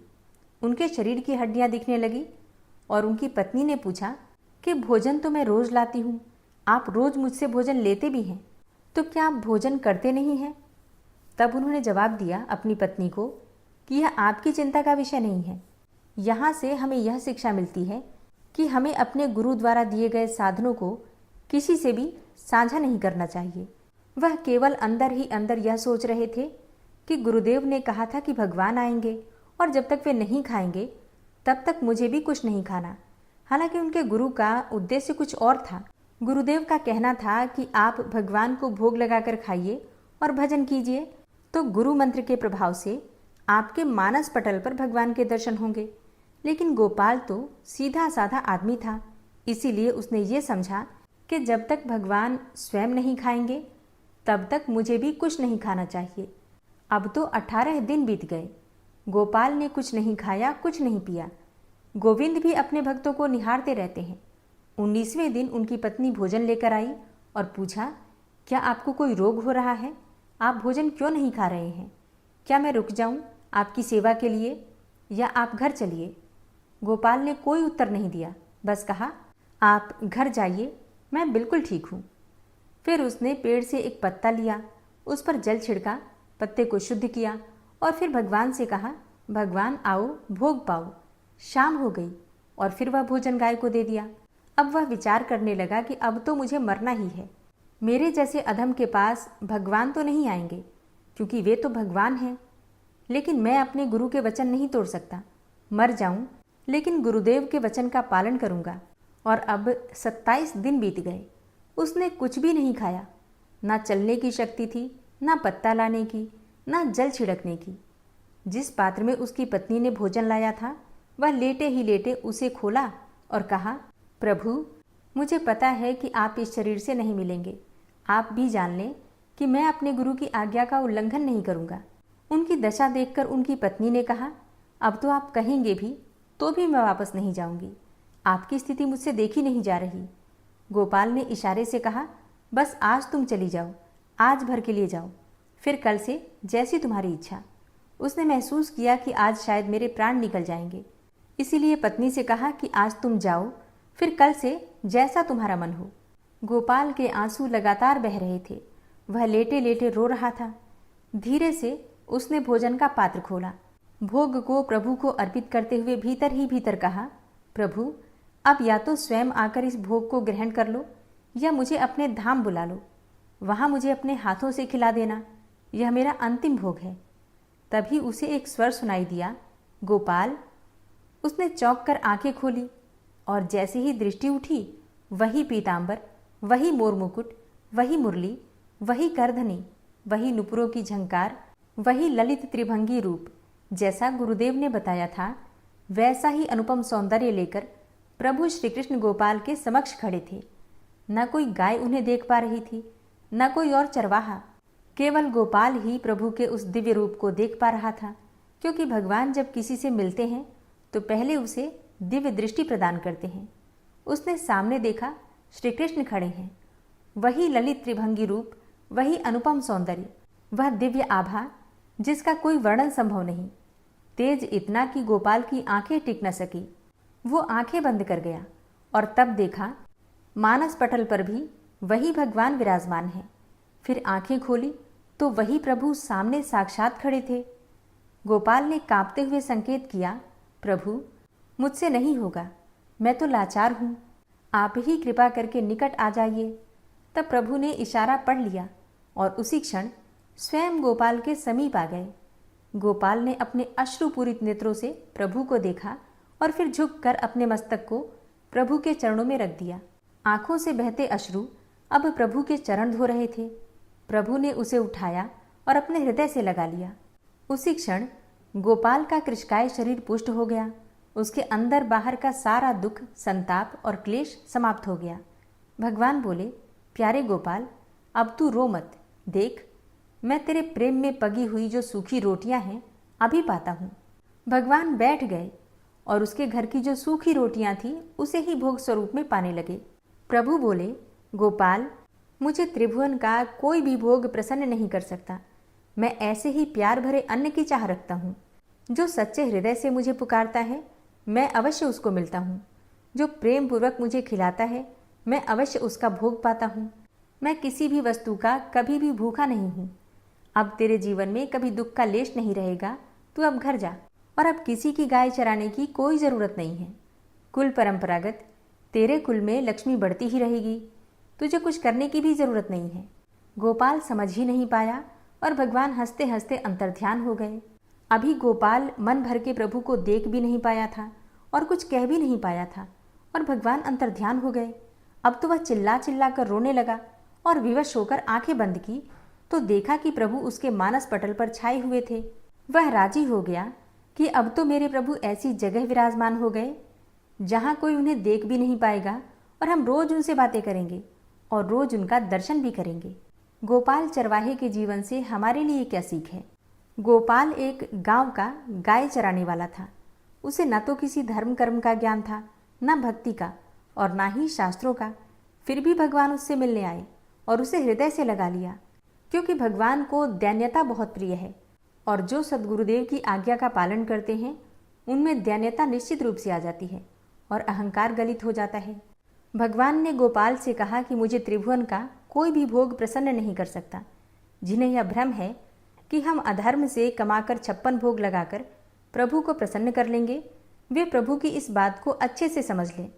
उनके शरीर की हड्डियां दिखने लगी और उनकी पत्नी ने पूछा कि भोजन तो मैं रोज लाती हूँ, आप रोज मुझसे भोजन लेते भी हैं, तो क्या आप भोजन करते नहीं हैं? तब उन्होंने जवाब दिया अपनी पत्नी को कि यह आपकी चिंता का विषय नहीं है। यहाँ से हमें यह शिक्षा मिलती है कि हमें अपने गुरु द्वारा दिए गए साधनों को किसी से भी साझा नहीं करना चाहिए। वह केवल अंदर ही अंदर यह सोच रहे थे कि गुरुदेव ने कहा था कि भगवान आएंगे और जब तक वे नहीं खाएंगे तब तक मुझे भी कुछ नहीं खाना। हालांकि उनके गुरु का उद्देश्य कुछ और था। गुरुदेव का कहना था कि आप भगवान को भोग लगाकर खाइए और भजन कीजिए, तो गुरु मंत्र के प्रभाव से आपके मानस पटल पर भगवान के दर्शन होंगे। लेकिन गोपाल तो सीधा साधा आदमी था, इसीलिए उसने ये समझा कि जब तक भगवान स्वयं नहीं खाएंगे तब तक मुझे भी कुछ नहीं खाना चाहिए। अब तो 18 दिन बीत गए। गोपाल ने कुछ नहीं खाया, कुछ नहीं पिया। गोविंद भी अपने भक्तों को निहारते रहते हैं। 19वें दिन उनकी पत्नी भोजन लेकर आई और पूछा, क्या आपको कोई रोग हो रहा है? आप भोजन क्यों नहीं खा रहे हैं? क्या मैं रुक जाऊं आपकी सेवा के लिए, या आप घर चलिए? गोपाल ने कोई उत्तर नहीं दिया, बस कहा, आप घर जाइए, मैं बिल्कुल ठीक हूँ। फिर उसने पेड़ से एक पत्ता लिया, उस पर जल छिड़का, पत्ते को शुद्ध किया और फिर भगवान से कहा, भगवान आओ भोग पाओ। शाम हो गई और फिर वह भोजन गाय को दे दिया। अब वह विचार करने लगा कि अब तो मुझे मरना ही है। मेरे जैसे अधम के पास भगवान तो नहीं आएंगे, क्योंकि वे तो भगवान हैं। लेकिन मैं अपने गुरु के वचन नहीं तोड़ सकता। मर जाऊं लेकिन गुरुदेव के वचन का पालन करूंगा। और अब 27 दिन बीत गए। उसने कुछ भी नहीं खाया। ना चलने की शक्ति थी, ना पत्ता लाने की, ना जल छिड़कने की। जिस पात्र में उसकी पत्नी ने भोजन लाया था वह लेटे ही लेटे उसे खोला और कहा, प्रभु मुझे पता है कि आप इस शरीर से नहीं मिलेंगे। आप भी जान लें कि मैं अपने गुरु की आज्ञा का उल्लंघन नहीं करूंगा। उनकी दशा देखकर उनकी पत्नी ने कहा, अब तो आप कहेंगे भी तो भी मैं वापस नहीं जाऊंगी। आपकी स्थिति मुझसे देखी नहीं जा रही। गोपाल ने इशारे से कहा, बस आज तुम चली जाओ, आज भर के लिए जाओ, फिर कल से जैसी तुम्हारी इच्छा। उसने महसूस किया कि आज शायद मेरे प्राण निकल जाएंगे, इसीलिए पत्नी से कहा कि आज तुम जाओ, फिर कल से जैसा तुम्हारा मन हो। गोपाल के आंसू लगातार बह रहे थे। वह लेटे लेटे रो रहा था। धीरे से उसने भोजन का पात्र खोला, भोग को प्रभु को अर्पित करते हुए भीतर ही भीतर कहा, प्रभु अब या तो स्वयं आकर इस भोग को ग्रहण कर लो या मुझे अपने धाम बुला लो। वहाँ मुझे अपने हाथों से खिला देना, यह मेरा अंतिम भोग है। तभी उसे एक स्वर सुनाई दिया, गोपाल। उसने चौंक कर आंखें खोली और जैसे ही दृष्टि उठी, वही पीतांबर, वही मोर मुकुट, वही मुरली, वही करधनी, वही नुपुरों की झंकार, वही ललित त्रिभंगी रूप। जैसा गुरुदेव ने बताया था वैसा ही अनुपम सौंदर्य लेकर प्रभु श्री कृष्ण गोपाल के समक्ष खड़े थे। न कोई गाय उन्हें देख पा रही थी, न कोई और चरवाहा। केवल गोपाल ही प्रभु के उस दिव्य रूप को देख पा रहा था, क्योंकि भगवान जब किसी से मिलते हैं तो पहले उसे दिव्य दृष्टि प्रदान करते हैं। उसने सामने देखा, श्री कृष्ण खड़े हैं। वही ललित त्रिभंगी रूप, वही अनुपम सौंदर्य, वह दिव्य आभा जिसका कोई वर्णन संभव नहीं। तेज इतना कि गोपाल की आंखें टिक न सकी। वो आंखें बंद कर गया और तब देखा मानस पटल पर भी वही भगवान विराजमान है। फिर आंखें खोली तो वही प्रभु सामने साक्षात खड़े थे। गोपाल ने कांपते हुए संकेत किया, प्रभु मुझसे नहीं होगा, मैं तो लाचार हूँ, आप ही कृपा करके निकट आ जाइए। तब प्रभु ने इशारा पढ़ लिया और उसी क्षण स्वयं गोपाल के समीप आ गए। गोपाल ने अपने अश्रुपूरित नेत्रों से प्रभु को देखा और फिर झुककर अपने मस्तक को प्रभु के चरणों में रख दिया। आंखों से बहते अश्रु अब प्रभु के चरण धो रहे थे। प्रभु ने उसे उठाया और अपने हृदय से लगा लिया। उसी क्षण गोपाल का कृशकाय शरीर पुष्ट हो गया। उसके अंदर बाहर का सारा दुख, संताप और क्लेश समाप्त हो गया। भगवान बोले, प्यारे गोपाल, अब तू रो मत। देख, मैं तेरे प्रेम में पगी हुई जो सूखी रोटियां हैं अभी पाता हूँ। भगवान बैठ गए और उसके घर की जो सूखी रोटियां थी उसे ही भोग स्वरूप में पाने लगे। प्रभु बोले, गोपाल, मुझे त्रिभुवन का कोई भी भोग प्रसन्न नहीं कर सकता। मैं ऐसे ही प्यार भरे अन्न की चाह रखता हूँ। जो सच्चे हृदय से मुझे पुकारता है मैं अवश्य उसको मिलता हूँ। जो प्रेम पूर्वक मुझे खिलाता है मैं अवश्य उसका भोग पाता हूँ। मैं किसी भी वस्तु का कभी भी भूखा नहीं हूँ। अब तेरे जीवन में कभी दुख का लेश नहीं रहेगा। तू अब घर जा और अब किसी की गाय चराने की कोई ज़रूरत नहीं है। कुल परंपरागत तेरे कुल में लक्ष्मी बढ़ती ही रहेगी। तुझे कुछ करने की भी ज़रूरत नहीं है। गोपाल समझ ही नहीं पाया और भगवान हंसते हंसते अंतर्ध्यान हो गए। अभी गोपाल मन भर के प्रभु को देख भी नहीं पाया था और कुछ कह भी नहीं पाया था और भगवान अंतर्ध्यान हो गए। अब तो वह चिल्ला चिल्ला कर रोने लगा और विवश होकर आंखें बंद की तो देखा कि प्रभु उसके मानस पटल पर छाए हुए थे। वह राजी हो गया कि अब तो मेरे प्रभु ऐसी जगह विराजमान हो गए जहां कोई उन्हें देख भी नहीं पाएगा और हम रोज उनसे बातें करेंगे और रोज उनका दर्शन भी करेंगे। गोपाल चरवाहे के जीवन से हमारे लिए क्या सीख है? गोपाल एक गांव का गाय चराने वाला था। उसे न तो किसी धर्म कर्म का ज्ञान था, न भक्ति का और न ही शास्त्रों का। फिर भी भगवान उससे मिलने आए और उसे हृदय से लगा लिया, क्योंकि भगवान को दैन्यता बहुत प्रिय है और जो सद्गुरुदेव की आज्ञा का पालन करते हैं उनमें दैन्यता निश्चित रूप से आ जाती है और अहंकार गलित हो जाता है। भगवान ने गोपाल से कहा कि मुझे त्रिभुवन का कोई भी भोग प्रसन्न नहीं कर सकता। जिन्हें यह भ्रम है कि हम अधर्म से कमाकर 56 भोग लगाकर प्रभु को प्रसन्न कर लेंगे, वे प्रभु की इस बात को अच्छे से समझ लें।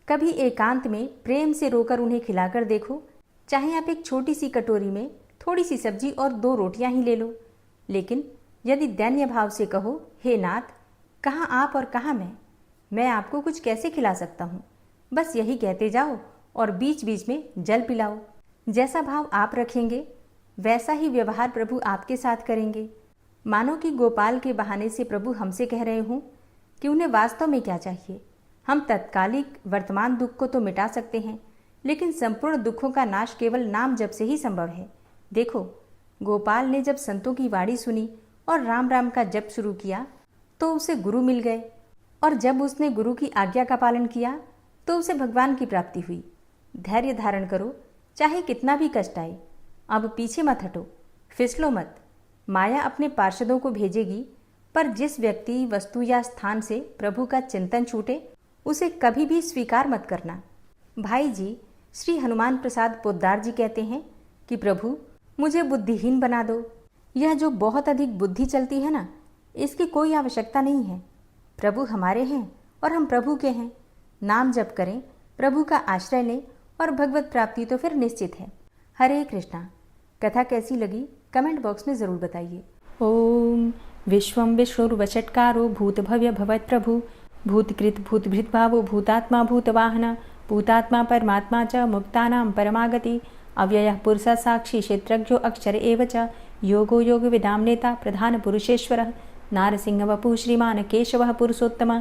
कभी एकांत में प्रेम से रोकर उन्हें खिलाकर देखो, चाहे आप एक छोटी सी कटोरी में थोड़ी सी सब्जी और 2 रोटियां ही ले लो। लेकिन यदि दैन्य भाव से कहो, हे नाथ, कहाँ आप और कहाँ मैं आपको कुछ कैसे खिला सकता हूँ, बस यही कहते जाओ और बीच बीच में जल पिलाओ। जैसा भाव आप रखेंगे वैसा ही व्यवहार प्रभु आपके साथ करेंगे। मानो कि गोपाल के बहाने से प्रभु हमसे कह रहे हों कि उन्हें वास्तव में क्या चाहिए। हम तत्कालिक वर्तमान दुख को तो मिटा सकते हैं, लेकिन संपूर्ण दुखों का नाश केवल नाम जप से ही संभव है। देखो, गोपाल ने जब संतों की वाणी सुनी और राम राम का जप शुरू किया तो उसे गुरु मिल गए, और जब उसने गुरु की आज्ञा का पालन किया तो उसे भगवान की प्राप्ति हुई। धैर्य धारण करो, चाहे कितना भी कष्ट आए। अब पीछे मत हटो, फिसलो मत। माया अपने पार्षदों को भेजेगी, पर जिस व्यक्ति, वस्तु या स्थान से प्रभु का चिंतन छूटे उसे कभी भी स्वीकार मत करना। भाई जी श्री हनुमान प्रसाद पोद्दार जी कहते हैं कि प्रभु मुझे बुद्धिहीन बना दो। यह जो बहुत अधिक बुद्धि चलती है ना, इसकी कोई आवश्यकता नहीं है। प्रभु हमारे हैं और हम प्रभु के हैं। नाम जप करें, प्रभु का आश्रय लें और भगवत प्राप्ति तो फिर निश्चित है। हरे कृष्णा। कथा कैसी लगी कमेंट बॉक्स में ज़रूर बताइए। ओम विश्वं विष्णुर्वषट्कारो भूत भव्य भवत् प्रभु भूतकृत भूतभृत भावो भूतात्मा भूतवाहन भूतात्मा परमात्मा च मुक्तानां परमागति अव्ययः पुरुषः साक्षी क्षेत्रज्ञो अक्षर एव च योगो योग विदां नेता प्रधान पुरुषेश्वरः नारसिंह वपुः श्रीमान केशवः पुरुषोत्तम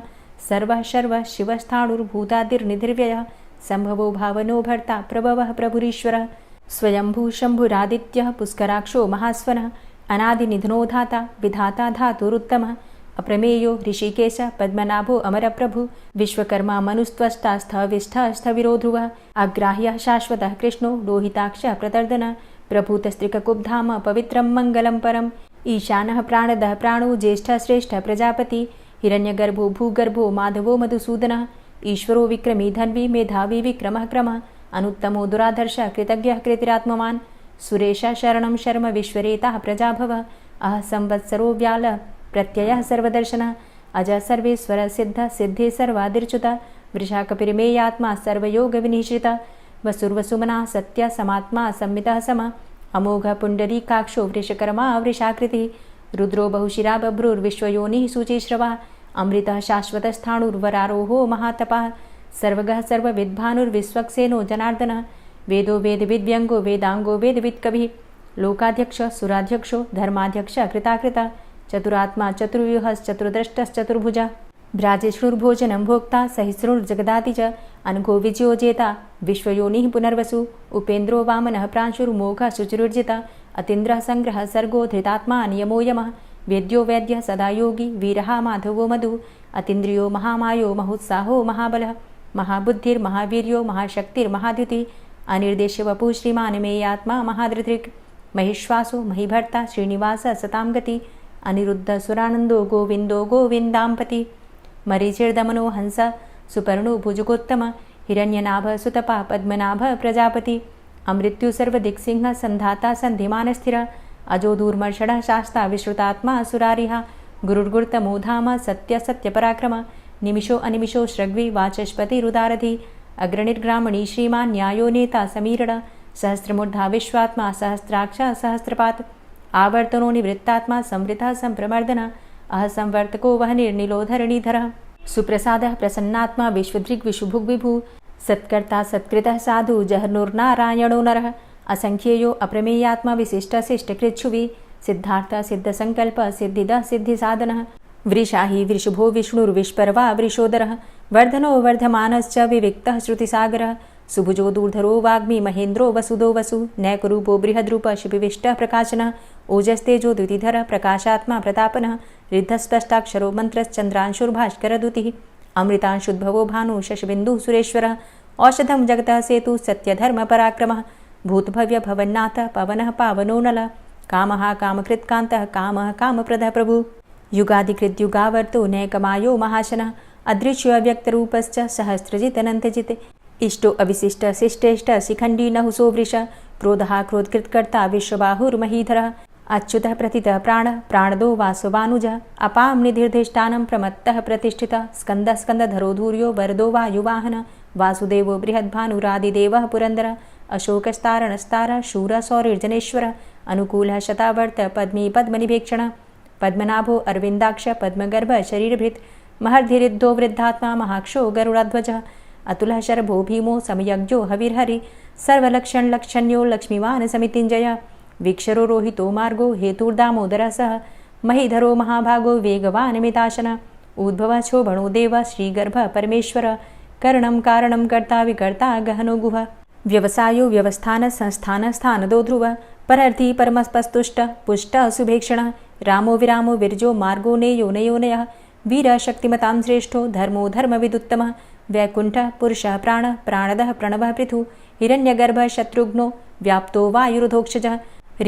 सर्वः शर्वः शिवस्थाणुर्भूतादिर्निधिर्व्ययः संभवो भावनो भर्ता प्रभवः प्रभुरीश्वरः स्वयंभू शंभुरादित्यः पुष्कराक्षो महास्वनः अनादिनिधनो धाता विधाता धातुरुत्तमः अप्रमेयो ऋषिकेश पद्मनाभो अमरप्रभु विश्वकर्मा मनुस्त्वष्टा स्थविष्ठः स्थविरो ध्रुवः अग्राह्यः शाश्वतः कृष्णो लोहिताक्षः प्रतर्दन प्रभूतस्त्रिककुब्धाम पवित्रं मङ्गलं परम् ईशानः प्राणदः प्राणो ज्येष्ठः श्रेष्ठः प्रजापति हिरण्यगर्भो भूगर्भो माधवो मधुसूदनः ईश्वरो विक्रमी धन्वी मेधावी विक्रमः क्रमः अनुत्तमो दुराधर्षः कृतज्ञः कृतिरात्मवान् सुरेशः शरणं शर्म विश्वरेताः प्रजाभवः अह संवत्सरो व्यालः प्रत्ययः सर्वदर्शनः अजः सर्वेश्वरः सिद्धः सिद्धे सर्वादिर्च्युतः वृषाकपिर्मेयात्मा सर्वयोगविनिश्रितः वसुर्वसुमनः सत्यः समात्मा संमितः समः अमोघः पुण्डरीकाक्षो वृषकर्मा वृषाकृतिः रुद्रो बहुशिरा बभ्रुर्विश्वयोनिः शुचिश्रवः अमृतः शाश्वतस्थाणुर्वरारोहो महातपः सर्वगः सर्वविद्भानुर्विश्वक्सेनो जनार्दनः वेदो वेदविद्व्यङ्गो वेदाङ्गो वेदवित्कविः लोकाध्यक्षः सुराध्यक्षो धर्माध्यक्षः कृताकृतः चतुरात्मा चतुर्व्यूहश्चतुर्द्रष्टश्चतुर्भुजः भ्राजेष्णुर्भोजनं भोक्ता सहिष्णुर्जगदाति च अनघो विजयो जेता विश्वयोनिः पुनर्वसु उपेन्द्रो वामनः प्रांशुर्मोघः शुचिरुर्जितः अतीन्द्रः संग्रहः सर्गो धृतात्मा नियमो यमः वेद्यो वैद्यः सदा योगी वीरः माधवो मधु अतीन्द्रियो महामायो महोत्साहो महाबलः महाबुद्धिर्महावीर्यो महाशक्तिर्महाद्युतिः अनिर्देश्य वपुः श्रीमान् मेयात्मा महाधृतिर् महिश्वासो महीभर्ता श्रीनिवासः सतां गति अनिरुद्ध सुरानन्दो गोविन्दो गोविन्दाम्पति मरीचिर्दमनो हंस सुपर्णो भुजगोत्तम हिरण्यनाभ सुतपा पद्मनाभ प्रजापति अमृत्यु सर्वदिक्सिंह संधाता संधिमानस्थिर अजो दूर्मर्षणः शास्ता विश्रुतात्मा सुरारिः गुरुर्गुर्तमो धाम सत्य सत्यपराक्रम निमिषो अनिमिषो श्रग्वी वाचस्पतिरुदारधि अग्रणिर्ग्रामणी श्रीमान् न्यायो नेता समीरण सहस्रमूर्धा विश्वात्मा सहस्राक्ष सहस्रपात् आवर्तनो निवृत्तात्मा संवृतः संप्रमर्दन अह संवर्तको वह निर्निलोधरणीधरः सुप्रसादः प्रसन्नात्मा विश्वदृग् विशुभुग् विभु सत्कर्ता सत्कृतः साधु जहर्नुर्नारायणो नरः असंख्येयो अप्रमेयात्मा विशिष्टशिष्टकृच्छुवि सिद्धार्थ सिद्धसंकल्प सिद्धिदः सिद्धिसाधनः वृषाहि वृषभो विष्णुर्विष्पर्वा वृषोदरः वर्धनो वर्धमानश्च विविक्तः श्रुतिसागरः सुभुजो दूर्धरो वाग्मी महेन्द्रो वसुदो वसु नैकरूपो बृहद्रूप शिपिविष्टः प्रकाशनः ओजस्तेजो द्युतिधर प्रकाशात्मा प्रतापनः रिद्धस्पष्टाक्षरो मन्त्रश्चन्द्रांशुर्भास्करदुतिः अमृतांशुद्भवो भानु शशबिन्दुः सुरेश्वरः औषधं जगतः सेतु सत्यधर्मपराक्रमः भूतभव्य भवन्नाथ पवनः पावनो नलः कामः कामकृत्कान्तः कामः कामप्रदः प्रभु युगादिकृद्युगावर्तो नैकमायो महाशनः अदृश्यो अव्यक्तरूपश्च सहस्रजितनन्तजित् इष्टो अविशिष्ट शिष्टेष्ट शिखण्डी नहुसो वृष क्रोधः क्रोधकृत्कर्ता विश्वबाहुर्महीधरः अच्युतः प्रतितः प्राणः प्राणदो वासवानुजः अपां निधिर्धिष्ठानं प्रमत्तः प्रतिष्ठितः स्कन्दः स्कन्दधरो धूर्यो वरदो वायुवाहनः वासुदेवो बृहद्भानुरादिदेवः पुरन्दरः अशोकस्तारणस्तारः शूरः सौरिर्जनेश्वरः अनुकूलः शतावर्त पद्मी पद्मनिभेक्षणः पद्मनाभो अरविन्दाक्ष पद्मगर्भ शरीरभृत् महर्धिरिद्धो वृद्धात्मा महाक्षो गरुडाध्वजः अतुलः शरभो भीमो समयज्ञो हविर्हरि सर्वलक्षणलक्षण्यो लक्ष्मीवान् समितिञ्जयः वीक्षरो रोहितो मार्गो हेतुर्दामोदरः सः महीधरो महाभागो वेगवान् मिताशनः उद्भवः क्षोभणो देवः श्रीगर्भः परमेश्वरः करणं कारणं कर्ता विकर्ता गहनो गुहः व्यवसायो व्यवस्थान संस्थान स्थानदो ध्रुवः परर्थी परमस्पस्तुष्टः पुष्टः सुभेक्षणः रामो विरामो विरजो मार्गो नेयो नयोनयः वीरः शक्तिमतां श्रेष्ठो धर्मो धर्मविदुत्तमः वैकुण्ठः पुरुषः प्राणः प्राणदः प्रणवः पृथु हिरण्यगर्भः शत्रुघ्नो व्याप्तो वायुरुधोक्षजः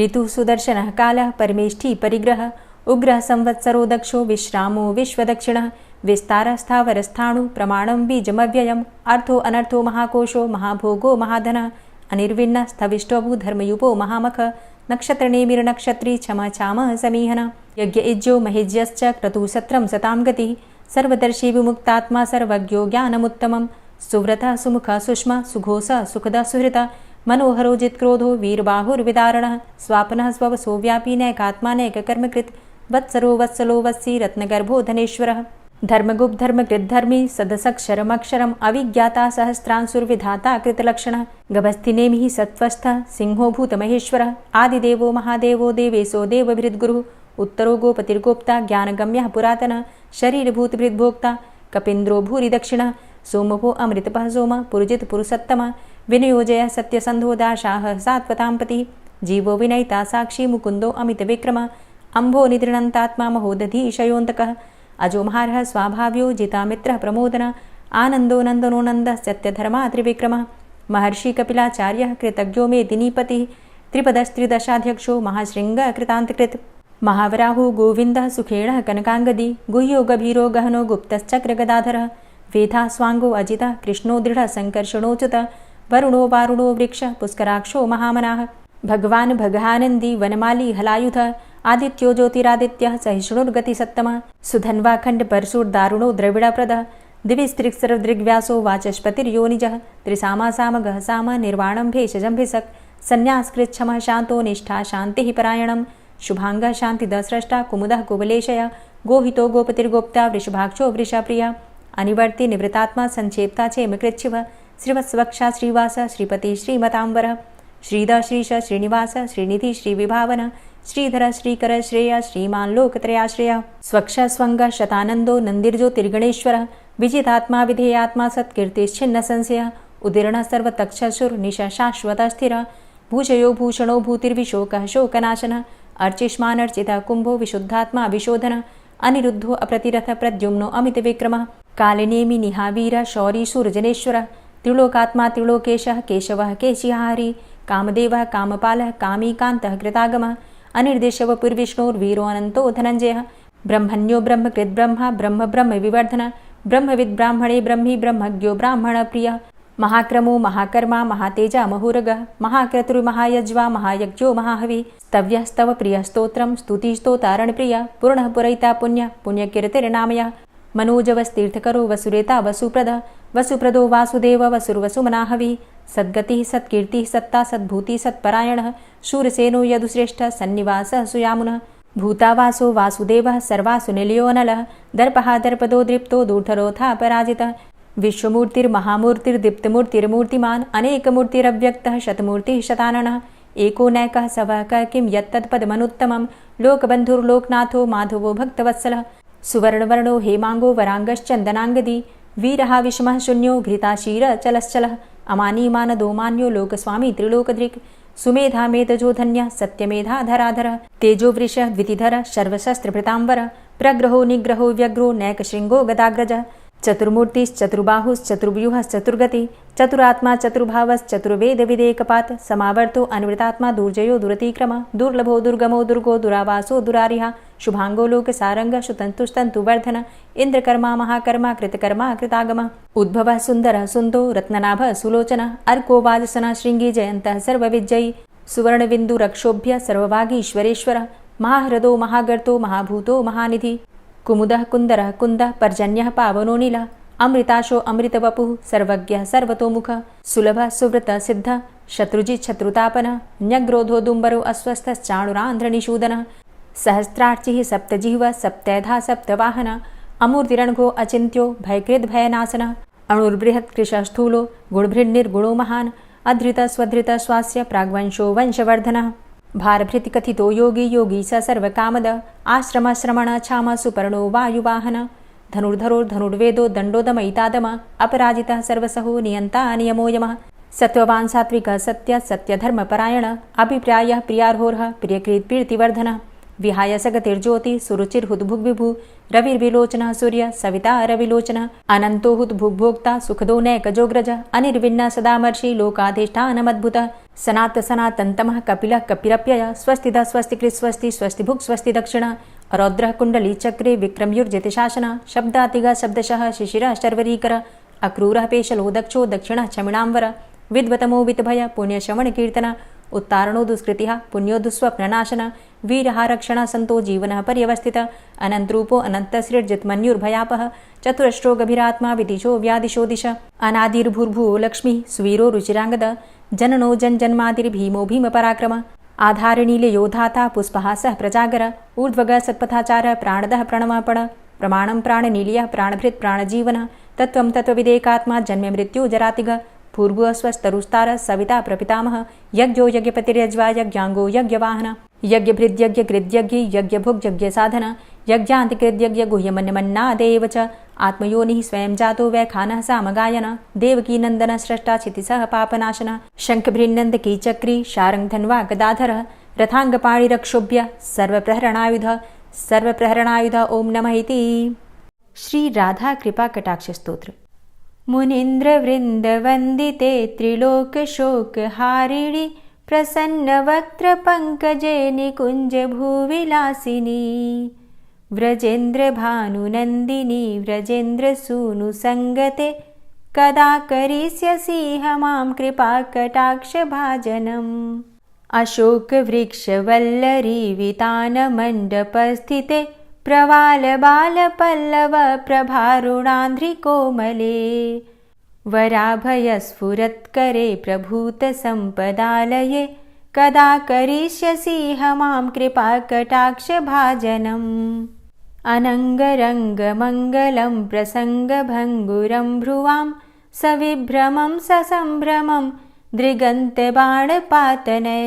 ऋतुः सुदर्शनः कालः परमेष्ठी परिग्रहः उग्रः संवत्सरो दक्षो विश्रामो विश्वदक्षिणः विस्तारस्थावरस्थाणु प्रमाणं बीजमव्ययम् अर्थो अनर्थो महाकोशो महाभोगो महाधनः अनिर्विण्णः स्थविष्टोभू धर्मयुपो महामख नक्षत्रनेमिर्नक्षत्री क्षमा क्षामः समीहनः यज्ञ इज्यो महेज्यश्च क्रतुसत्रं सतां गतिः सर्वदर्शी विमुक्तात्मा सर्वज्ञो ज्ञानमुत्तमं सुव्रतः सुमुखः सुष्मा सुघोषः सुखदः सुहृतः मनोहरो जित्क्रोधो वीरबाहुर्विदारणः स्वापनः स्ववसो व्यापी नैकात्मा नैककर्मकृत् वत्सरो वत्सलो वत्सी रत्नगर्भो धनेश्वरः धर्मगुप्त धर्मकृद्धर्मी सदसक्षरमक्षरम् अविज्ञाता सहस्रांशुर्विधाता कृतलक्षणः गभस्तिनेमिः सत्त्वस्थः सिंहो भूतमहेश्वरः आदिदेवो महादेवो देवेशो देवभृद्गुरुः उत्तरो गोपतिर्गोप्ता ज्ञानगम्यः पुरातनः शरीरभूतभृद्भोक्ता कपीन्द्रो भूरि दक्षिणः सोमभो अमृतपः सोमः पुरुजित पुरुषोत्तमः विनयोजयः सत्यसन्धो दाशाः सात्वतां पतिः जीवो विनयिता साक्षी मुकुन्दो अमितविक्रमः अम्भो निद्रणन्तात्मा महोदधीशयोऽन्तकः अजोमहारः स्वाभाव्यो जितामित्रः प्रमोदनः आनन्दो नन्दनो नन्दः सत्यधर्मा त्रिविक्रमः महर्षि कपिलाचार्यः कृतज्ञो मेदिनीपतिः त्रिपदस्त्रिदशाध्यक्षो महाशृङ्गः कृतान्तकृत् महावराहो गोविन्दः सुखेणः कनकाङ्गदी गुह्यो गभीरो गहनो गुप्तश्चक्रगदाधरः वेधा स्वाङ्गो अजितः कृष्णो दृढः सङ्कर्षणोच्युतः वरुणो वारुणो वृक्षः पुष्कराक्षो महामनाः भगवान् भगानन्दी वनमाली हलायुधः आदित्यो ज्योतिरादित्यः सहिष्णुर्गतिसत्तमः सुधन्वा खण्डपरशुर्दारुणो द्रविडप्रदः दिविस्त्रिक्सर्वदृग्व्यासो वाचस्पतिर्योनिजः त्रिसामासामगः साम निर्वाणं भेषजम्भिषक् सन्न्यासकृच्छमः शान्तो निष्ठा शान्तिः परायणं शुभाङ्गः शान्तिदः स्रष्टा कुमुदः कुवलेशय गोहितो गोपतिर्गोप्ता वृषभाक्षो वृषाप्रिया अनिवर्ति निवृतात्मा संक्षेप्ता चेमकृच्छिवः श्रीवत्सवक्षा श्रीवास श्रीपति श्रीमताम्बरः श्रीधर श्रीश श्रीनिवास श्रीनिधि श्रीविभावन श्रीधर श्रीकर श्रेय श्रीमान लोकत्रयाश्रय स्वक्ष स्वंग शतानंदो नंदिर्ज्योतिर्गणेश्वर विजितात्मा विधेयात्मा सत्कीर्तिश्छिन्न संशय उदीर्ण सर्वतक्षसुर निश शाश्वत स्थिर भूषयो भूषणो भूतिर्विशोकः शोकनाशन अर्चिष्मानर्चित कुंभो विशुद्धात्मा विशोधन अनिरुद्धो अप्रतिरथ प्रद्युम्नो अमित विक्रम कालिनेमि निहावीर शौरी सूर्जनेश्वर त्रिलोकात्मा त्रिलोकेशः केशवः केशिहारी कामदेवः कामपालः कामीकान्तः कृतागमः अनिर्देशवपुर्विष्णोर्वीरो अनन्तो धनञ्जयः ब्रह्मण्यो ब्रह्मकृद्ब्रह्मा ब्रह्म ब्रह्म विवर्धन ब्रह्मविद् ब्राह्मणे ब्रह्मी ब्रह्मज्ञो ब्राह्मणप्रियः महाक्रमो महाकर्मा महातेजा महोरगः महाक्रतुर्महायज्वा महायज्ञो महाहवि स्तव्यः स्तव प्रियः स्तोत्रं स्तुतिस्तोतारणप्रियः पूर्णः पुरैता पुण्यः पुण्यकीर्तिर्नामयः मनोजवस्तीर्थकरो वसुरेता वसुप्रदः वसुप्रदो वासुदेव वसुर्वसुमनाहवि सद्गतिः सत्कीर्तिः सत्ता सद्भूतिः सत्परायणः शूरसेनो यदुश्रेष्ठः सन्निवासः सुयामुनः भूतावासो वासुदेवः सर्वासु निलयो नलः दर्पः दर्पदो दृप्तो दूर्धरोऽथा पराजितः विश्वमूर्तिर्महामूर्तिर्दीप्तमूर्तिर्मूर्तिमान् अनेकमूर्तिरव्यक्तः शतमूर्तिः शताननः एको नैकः सवः क किं यत्तत्पदमनुत्तमं लोकबन्धुर्लोकनाथो माधवो भक्तवत्सलः सुवर्णवर्णो हेमाङ्गो वराङ्गश्चन्दनाङ्गदी वीरः विषमः शून्यो घृताशीरचलश्चलः अमानीमानदो मान्यो लोकस्वामी त्रिलोकदृक् सुमेधा मेधजो धन्यः सत्यमेधा धराधरः तेजो वृषः द्वितिधरः सर्वशस्त्रभृताम्बरः प्रग्रहो निग्रहो व्यग्रो नैकशृङ्गो गदाग्रजः चतुर्मूर्तिश्चतुर्बाहुश्चतुर्व्यूहश्चतुर्गति चतुरात्मा चतुर्भावश्चतुर्वेदविदेकपात् समावर्तो अनिवृतात्मा दुर्जयो दुरतिक्रम दुर्लभो दुर्गमो दुर्गो दुरावासो दुरारिहा शुभांगो लोकसारंग सुतन्तुस्तन्तुवर्धन इंद्रकर्मा महाकर्मा कृतकर्मा कृतागमः उद्भवः सुन्दरः सुन्दो रत्ननाभः सुलोचनः अर्को वाजसनः शृङ्गी जयन्तः सर्वविजयी सुवर्णबिन्दुरक्षोभ्य सर्वभागीश्वरेश्वरः महाह्रदो महागर्तो महाभूतो महानिधि कुमुदः कुन्दरः कुन्दः पर्जन्यः पावनो नीलः अमृताशो अमृतवपुः सर्वज्ञः सर्वतोमुखः सुलभः सुव्रतः सिद्धः शत्रुजित् शत्रुतापनः न्यग्रोधो दुम्बरो अस्वस्थश्चाणुरान्ध्रनिषूदनः सहस्रार्चिः सप्तजिह्वः सप्तैधा सप्तवाहनः अमूर्तिरणघो अचिन्त्यो भयकृद्भयनाशनः अणुर्बृहत् कृशस्थूलो गुणभृन्निर्गुणो महान् अधृतः स्वधृतः स्वास्य प्राग्वंशो वंशवर्धनः भारभृति कथितो योगी योगी स सर्वकामद आश्रम श्रमण छाम सुपर्णो वायुवाहन धनुर्धरोर्धनुर्वेदो दण्डोदमयितादम अपराजितः सर्वसहो नियन्ता नियमो यमः सत्त्ववान् सात्विकः सत्य सत्यधर्मपरायण अभिप्रायः प्रियार्होर्ह प्रियकृत्प्रीतिवर्धनः विहाय सगतिर्ज्योति सुरुचिर्हुद्भुग्विभु रविर्विलोचनः सूर्य सविता रविलोचनः अनन्तो हुद्भुग्भोक्ता सुखदो नैकजोग्रज अनिर्विण्ण सदामर्षि लोकाधिष्ठानमद्भुतः सनात सनातन्तमः कपिलः कपिरप्यय स्वस्तिदः स्वस्तिकृत् स्वस्ति स्वस्तिभुक् स्वस्ति दक्षिण रौद्रः कुण्डली चक्रे विक्रमयुर्जित शासन शब्दातिगः शब्दशः शिशिरः शर्वरीकर अक्रूरः पेशलो दक्षो दक्षिणः क्षमिणाम्बर विद्वतमो वितभय पुण्यश्रवणकीर्तन उत्तारणो दुष्कृतिः पुण्यो दुःस्वप्ननाशन वीरः रक्षण सन्तो जीवनः पर्यवस्थितः अनन्तरूपो अनन्तसृर्जितमन्युर्भयापः चतुरश्रो गभीरात्मा विदिशो व्यादिशो दिश अनादिर्भूर्भुवो लक्ष्मीः सुवीरो रुचिराङ्गद जननो जन्मादिर्भीमो भीमपराक्रम आधारनीलयोधाता पुष्पहासः प्रजागर ऊर्ध्वगः सत्पथाचारः प्राणदः प्रणवपण प्रमाणं प्राणनीलयः प्राणभृत् प्राणजीवनः तत्त्वं तत्त्वविदेकात्मा जन्म मृत्यु जरातिगः भूर्भुवः स्वस्तरुस्तारः सविता प्रपितामहः यज्ञो यज्ञपतिर्यज्वा यज्ञाङ्गो यज्ञवाहन यज्ञभृद्यज्ञकृद्यज्ञ यज्ञभुग्यज्ञसाधन यज्ञान्तिकृद्यज्ञ गुह्यमन्यमन्नादेव च आत्मयोनिः स्वयं जातो वैखानः सामगायन देवकी नन्दन स्रष्टा क्षितिसः पापनाशन शङ्खभृन्नन्दकी चक्री शारङ्गधन्वा गदाधरः रथाङ्गपाणिरक्षोभ्य सर्वप्रहरणायुध ओम नमः इति। श्री राधा कृपा कटाक्ष स्तोत्र। मुनीन्द्रवृन्दवन्दिते त्रिलोकशोकहारिणि प्रसन्नवक्त्रपङ्कजे निकुञ्जभूविलासिनी व्रजेन्द्रभानुनन्दिनी व्रजेन्द्रसूनुसङ्गते कदा करिष्यसि मां कृपाकटाक्षभाजनम् अशोकवृक्षवल्लरी वितानमण्डपस्थिते प्रवालबालपल्लव प्रभारुणान्ध्रिकोमले वराभयस्फुरत्करे प्रभूतसम्पदालये कदा करिष्यसि मां कृपाकटाक्षभाजनम् अनङ्गरङ्गमङ्गलं प्रसङ्गभङ्गुरं भ्रुवां सविभ्रमं ससम्भ्रमं दृगन्तबाणपातने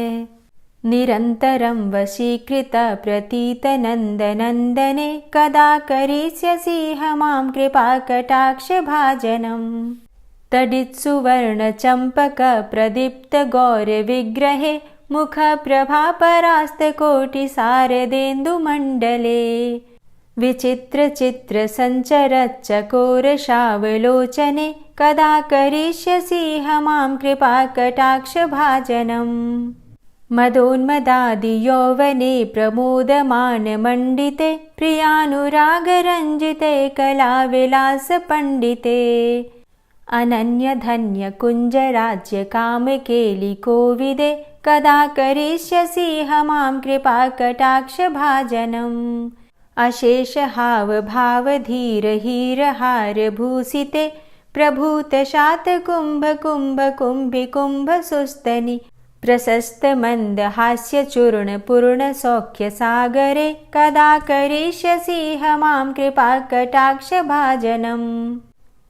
निरन्तरं वशीकृत प्रतीतनन्दनन्दने कदा करिष्यसि मां कृपाकटाक्षभाजनम् तडित्सुवर्णचम्पकप्रदीप्तगौरविग्रहे मुखप्रभापरास्तकोटिसारदेन्दुमण्डले विचित्रचित्रसञ्चरच्चकोरशावलोचने कदा करिष्यसि मां कृपाकटाक्षभाजनम् मदोन्मदादियौवने प्रमोदमानमण्डिते प्रियानुरागरञ्जिते कलाविलासपण्डिते अनन्यधन्यकुञ्जराज्यकामकेलिकोविदे कदा करिष्यसि मां कृपाकटाक्षभाजनम् अशेषहावभावधीरहीरहारभूषिते प्रभूतशातकुम्भकुम्भकुम्भिकुम्भसुस्तनि प्रशस्त मंद हास्य चूर्ण पूर्ण सौख्य सागरे कदा करिष्यसि मां कृपा कटाक्ष भाजनम्।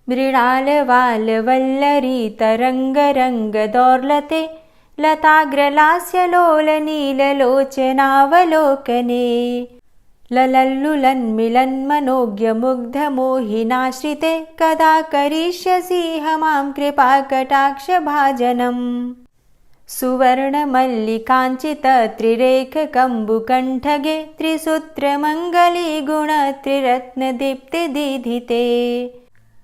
मृणाल वाल वल्लरी तरंग रंग दौर्लते लताग्रलास्य लोल नील लोचनावलोकने ललल्लुलन्मिलन् मनोज्ञ मुग्ध मोहिनाश्रिते कदा करिष्यसि मां कृपा कटाक्ष भाजनम्। सुवर्ण मल्लिकाञ्चित त्रिरेख कम्बुकण्ठगे त्रिसूत्र मङ्गली गुण त्रिरत्न दीप्ति दीधिते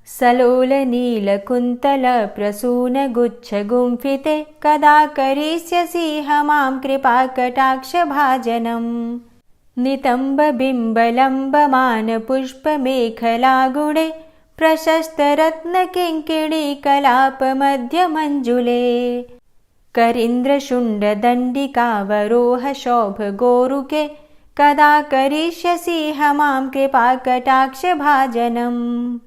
सलोल नील कुन्तल प्रसून गुच्छ गुम्फिते कदा करिष्यसि मां कृपा कटाक्ष भाजनम्। नितम्ब बिम्ब लम्बमान पुष्प मेखला गुणे प्रशस्त रत्न किङ्किणी कलाप मध्य मञ्जुले करीन्द्र शुण्ड दण्डिकावरोह शोभ गोरुके कदा करिष्यसि मां कृपा कटाक्ष भाजनम्।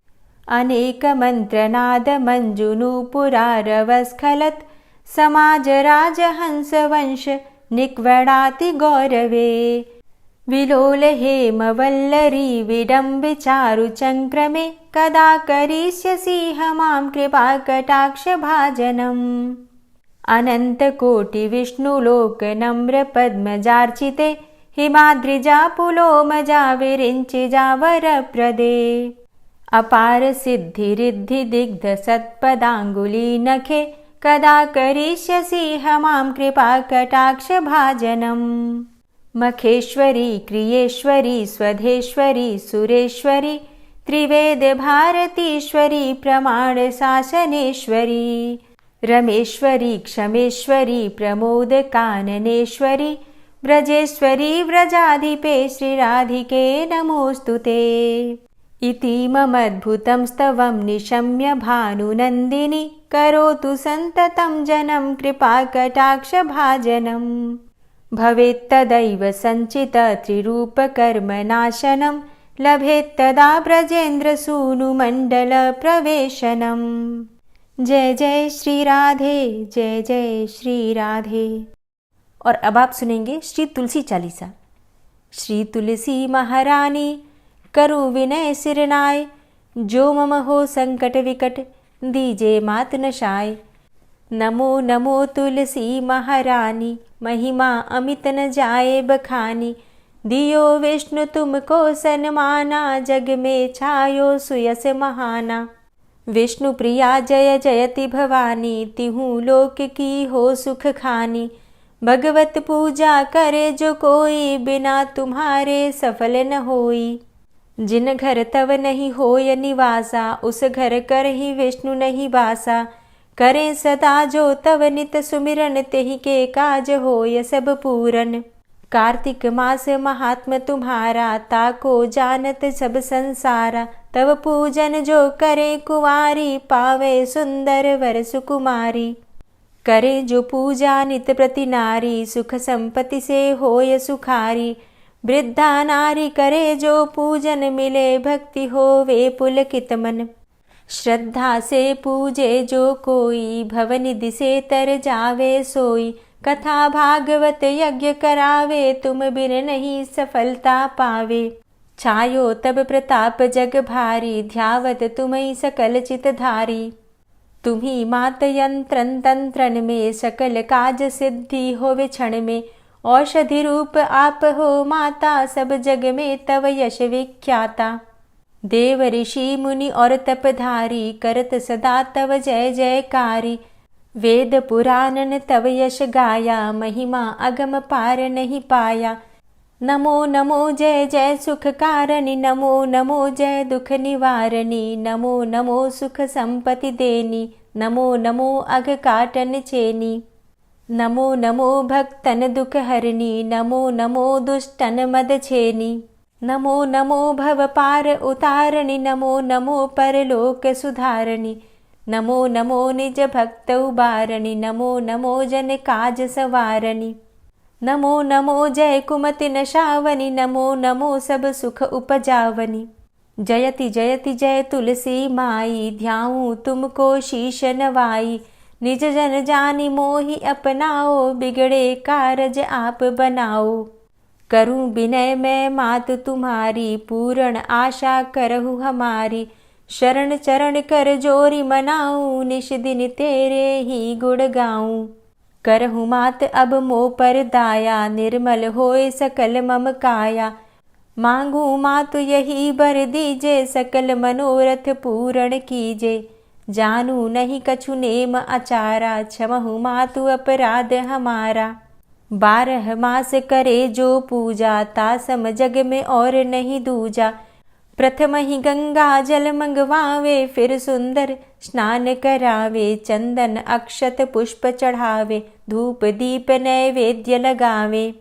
अनेक मंत्रनाद मञ्जुनूपुरारवस्खलत् समाज राजहंस वंश निक्वडाति गौरवे विलोल हेम वल्लरी विडम्बि चारु चङ्क्रमे कदा करिष्यसि मां कृपा कटाक्ष भाजनम्। अनंत कोटि विष्णुलोक नम्र पद्मजार्चिते हिमाद्रिजा पुलोमजा विरिञ्चिजा वरप्रदे अपार सिद्धि रिद्धि दिग्ध सत्पदाङ्गुली नखे कदा करिष्यसि मां कृपा कटाक्ष भाजनम्। मखेश्वरी क्रियेश्वरी स्वधेश्वरी सुरेश्वरी त्रिवेद भारतीश्वरी प्रमाण शासनेश्वरी रमेश्वरी क्षमेश्वरी प्रमोद काननेश्वरी व्रजेश्वरी व्रजाधिपे श्रीराधिके नमोस्तुते। इतीममद्भुतं स्तवं निशम्य भानुनन्दिनी करोतु सन्ततं जनं कृपा कटाक्ष भाजनम्। भवेत्तदैव सञ्चित त्रिरूपकर्मनाशनं लभेत्तदा ब्रजेन्द्रसूनुमण्डल प्रवेशनम्। जय जय श्री राधे, जय जय श्री राधे। और अब आप सुनेंगे श्री तुलसी चालीसा। श्री तुलसी महारानी करूँ विनय सिरनाय, जो मम हो संकट विकट दीजे मात नशाय। नमो नमो तुलसी महारानी, महिमा अमित न जाए बखानी। दियो विष्णु तुमको सन्माना, जग में छायो सुयस महाना। विष्णु प्रिया जय जयति भवानी, तिहु लोक की हो सुख खानी। भगवत पूजा करे जो कोई, बिना तुम्हारे सफल न होई। जिन घर तव नहीं होय निवासा, उस घर कर ही विष्णु नहीं बासा। करें सदा जो तव नित सुमिरन, तेहि के काज होय सब पूरन। कार्तिक मास महात्म तुम्हारा, ताको जानत सब संसारा। तव पूजन जो करे कुंवारी, पावे सुंदर वर सुकुमारी। करे जो पूजा नित प्रति नारी, सुख संपत्ति से होय सुखारी। वृद्धा नारी करे जो पूजन, मिले भक्ति होवे पुलकित मन। श्रद्धा से पूजे जो कोई, भवनिधि से तर जावे सोई। कथा भागवत यज्ञ करावे, तुम बिन नहीं सफलता पावे। छायो तब प्रताप जग भारी, ध्यावत तुम्हीं सकल चित धारी। तुम्ही मात यंत्रन तंत्रन में, सकल काज सिद्धि होवे क्षण में। औषधि रूप आप हो माता, सब जग में तव यश विख्याता। देव ऋषि मुनि और तपधारी, करत सदा तव जय जयकारी। वेद पुराणन तव यश गाया, महिमा अगम पार नहीं पाया। नमो नमो जय जय सुख कारणि, नमो नमो जय दुख निवारणी। नमो नमो सुख संपत्ति देनी, नमो नमो अघ काटन चेनी। नमो नमो भक्तन दुख हरणी, नमो नमो दुष्टन मद छेनी। नमो नमो भव पार उतारणी, नमो नमो परलोक सुधारणी। नमो नमो निज भक्त उबारणी, नमो नमो जन काज सवारणी। नमो नमो जय कुमति नशावनी, नमो नमो सब सुख उपजावनी। जयति जयति जय तुलसी माई, ध्याऊं तुमको शीश नवाई। निज जन जानि मोहि अपनाओ, बिगड़े कारज आप बनाओ। करूं विनय मैं मात तुम्हारी, पूर्ण आशा करहु हमारी। शरण चरण कर जोरी मनाऊं, निश दिन तेरे ही गुण गाऊं। करहु मात अब मोह पर दाया, निर्मल होए सकल मम काया। मांगू मातु यही बर दीजे, सकल मनोरथ पूर्ण कीजे। जानू नहीं कछु नेम आचारा, क्षमहु मातु अपराध हमारा। 12 मास करे जो पूजा, तासम जग में और नहीं दूजा। प्रथम ही गंगा जल मंगवावे, फिर सुंदर स्नान करावे। चंदन अक्षत पुष्प चढ़ावे, धूप दीप नैवेद्य लगावे।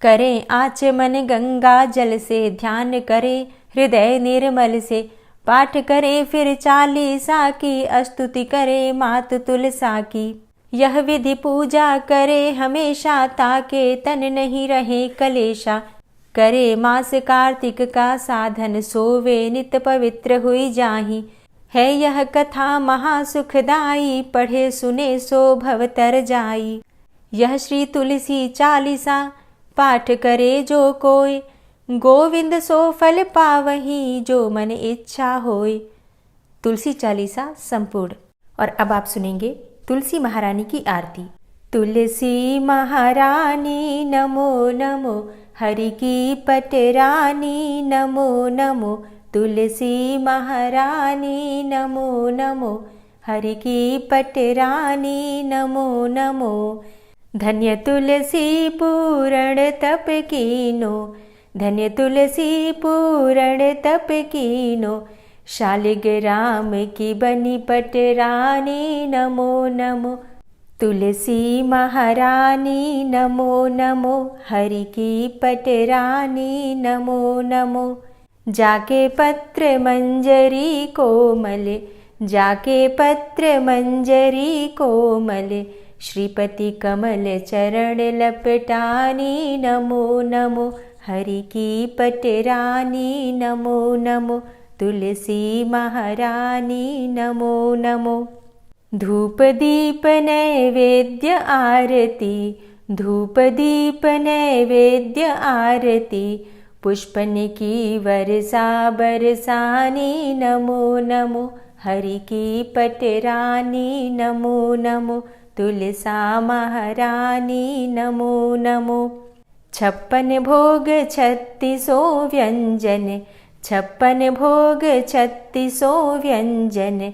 करें आचमन गंगा जल से, ध्यान करे हृदय निर्मल से। पाठ करे फिर चालीसा की, स्तुति करे मात तुलसा की। यह विधि पूजा करे हमेशा, ताके तन नहीं रहे कलेशा। करे मास कार्तिक का साधन, सोवे नित पवित्र हुई जाहि। है यह कथा महासुखदाई, पढ़े सुने सो भव तर जाई। यह श्री तुलसी चालीसा, पाठ करे जो कोय। गोविंद सो फल पावही, जो मन इच्छा होय। तुलसी चालीसा संपूर्ण। और अब आप सुनेंगे तुलसी महारानी की आरती। तुलसी महारानी नमो नमो, हरि की पटरानी नमो नमो। तुलसी महारानी नमो नमो, हरि की पटरानी नमो नमो। धन्य तुलसी पूर्ण तप कीनो, धन्य तुलसी पूर्ण तप कीनो। शालिग्राम की बनी पटरानी नमो नमो। तुलसी महारानी नमो नमो, हरि की पटरानी नमो नमो। जाके पत्र मंजरी कोमल, जाके पत्र मंजरी कोमल। श्रीपति कमल चरण लपटानी नमो नमो, हरि की पटरानी नमो नमो। तुलसी महारानी नमो नमो। धूप दीप नैवेद्य आरती, धूप दीप नैवेद्य आरती। पुष्पन की वर्षा बरसानी नमो नमो, हरि की पटरानी नमो नमो। तुलसा महारानी नमो नमो। 56 भोग 36 व्यंजन, 56 भोग 36 व्यंजन।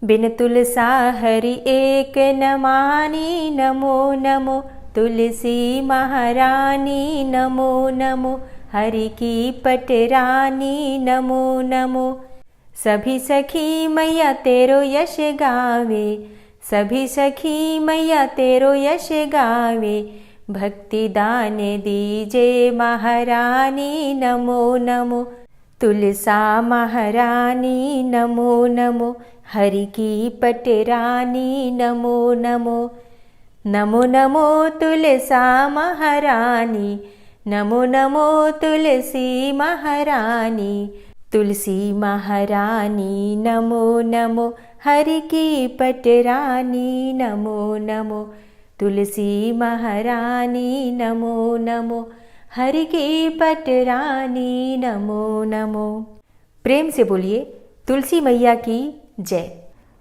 बिन तुलसा हरि एक न मानी नमो नमो। तुलसी महारानी नमो नमो, हरि की पटरानी नमो नमो। सभी सखी मैया तेरो यश गावे, सभी सखी मैया तेरो यश गावे। भक्ति दान दीजे महारानी नमो नमो। तुलसा महारानी नमो नमो, हरि की पटरानी नमो नमो। नमो नमो तुलसा महारानी, नमो नमो तुलसी महारानी। तुलसी महारानी नमो नमो, हरि की पटरानी नमो नमो। तुलसी महारानी नमो नमो, हरि की पटरानी नमो नमो। प्रेम से बोलिए तुलसी मैया की जय।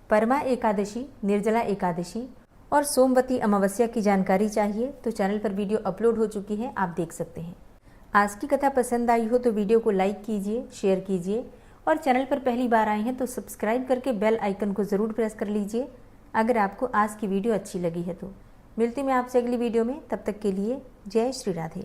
परमा एकादशी, निर्जला एकादशी और सोमवती अमावस्या की जानकारी चाहिए तो चैनल पर वीडियो अपलोड हो चुकी है, आप देख सकते हैं। आज की कथा पसंद आई हो तो वीडियो को लाइक कीजिए, शेयर कीजिए और चैनल पर पहली बार आए हैं तो सब्सक्राइब करके बेल आइकन को ज़रूर प्रेस कर लीजिए अगर आपको आज की वीडियो अच्छी लगी है तो। मिलती मैं आपसे अगली वीडियो में, तब तक के लिए जय श्री राधे।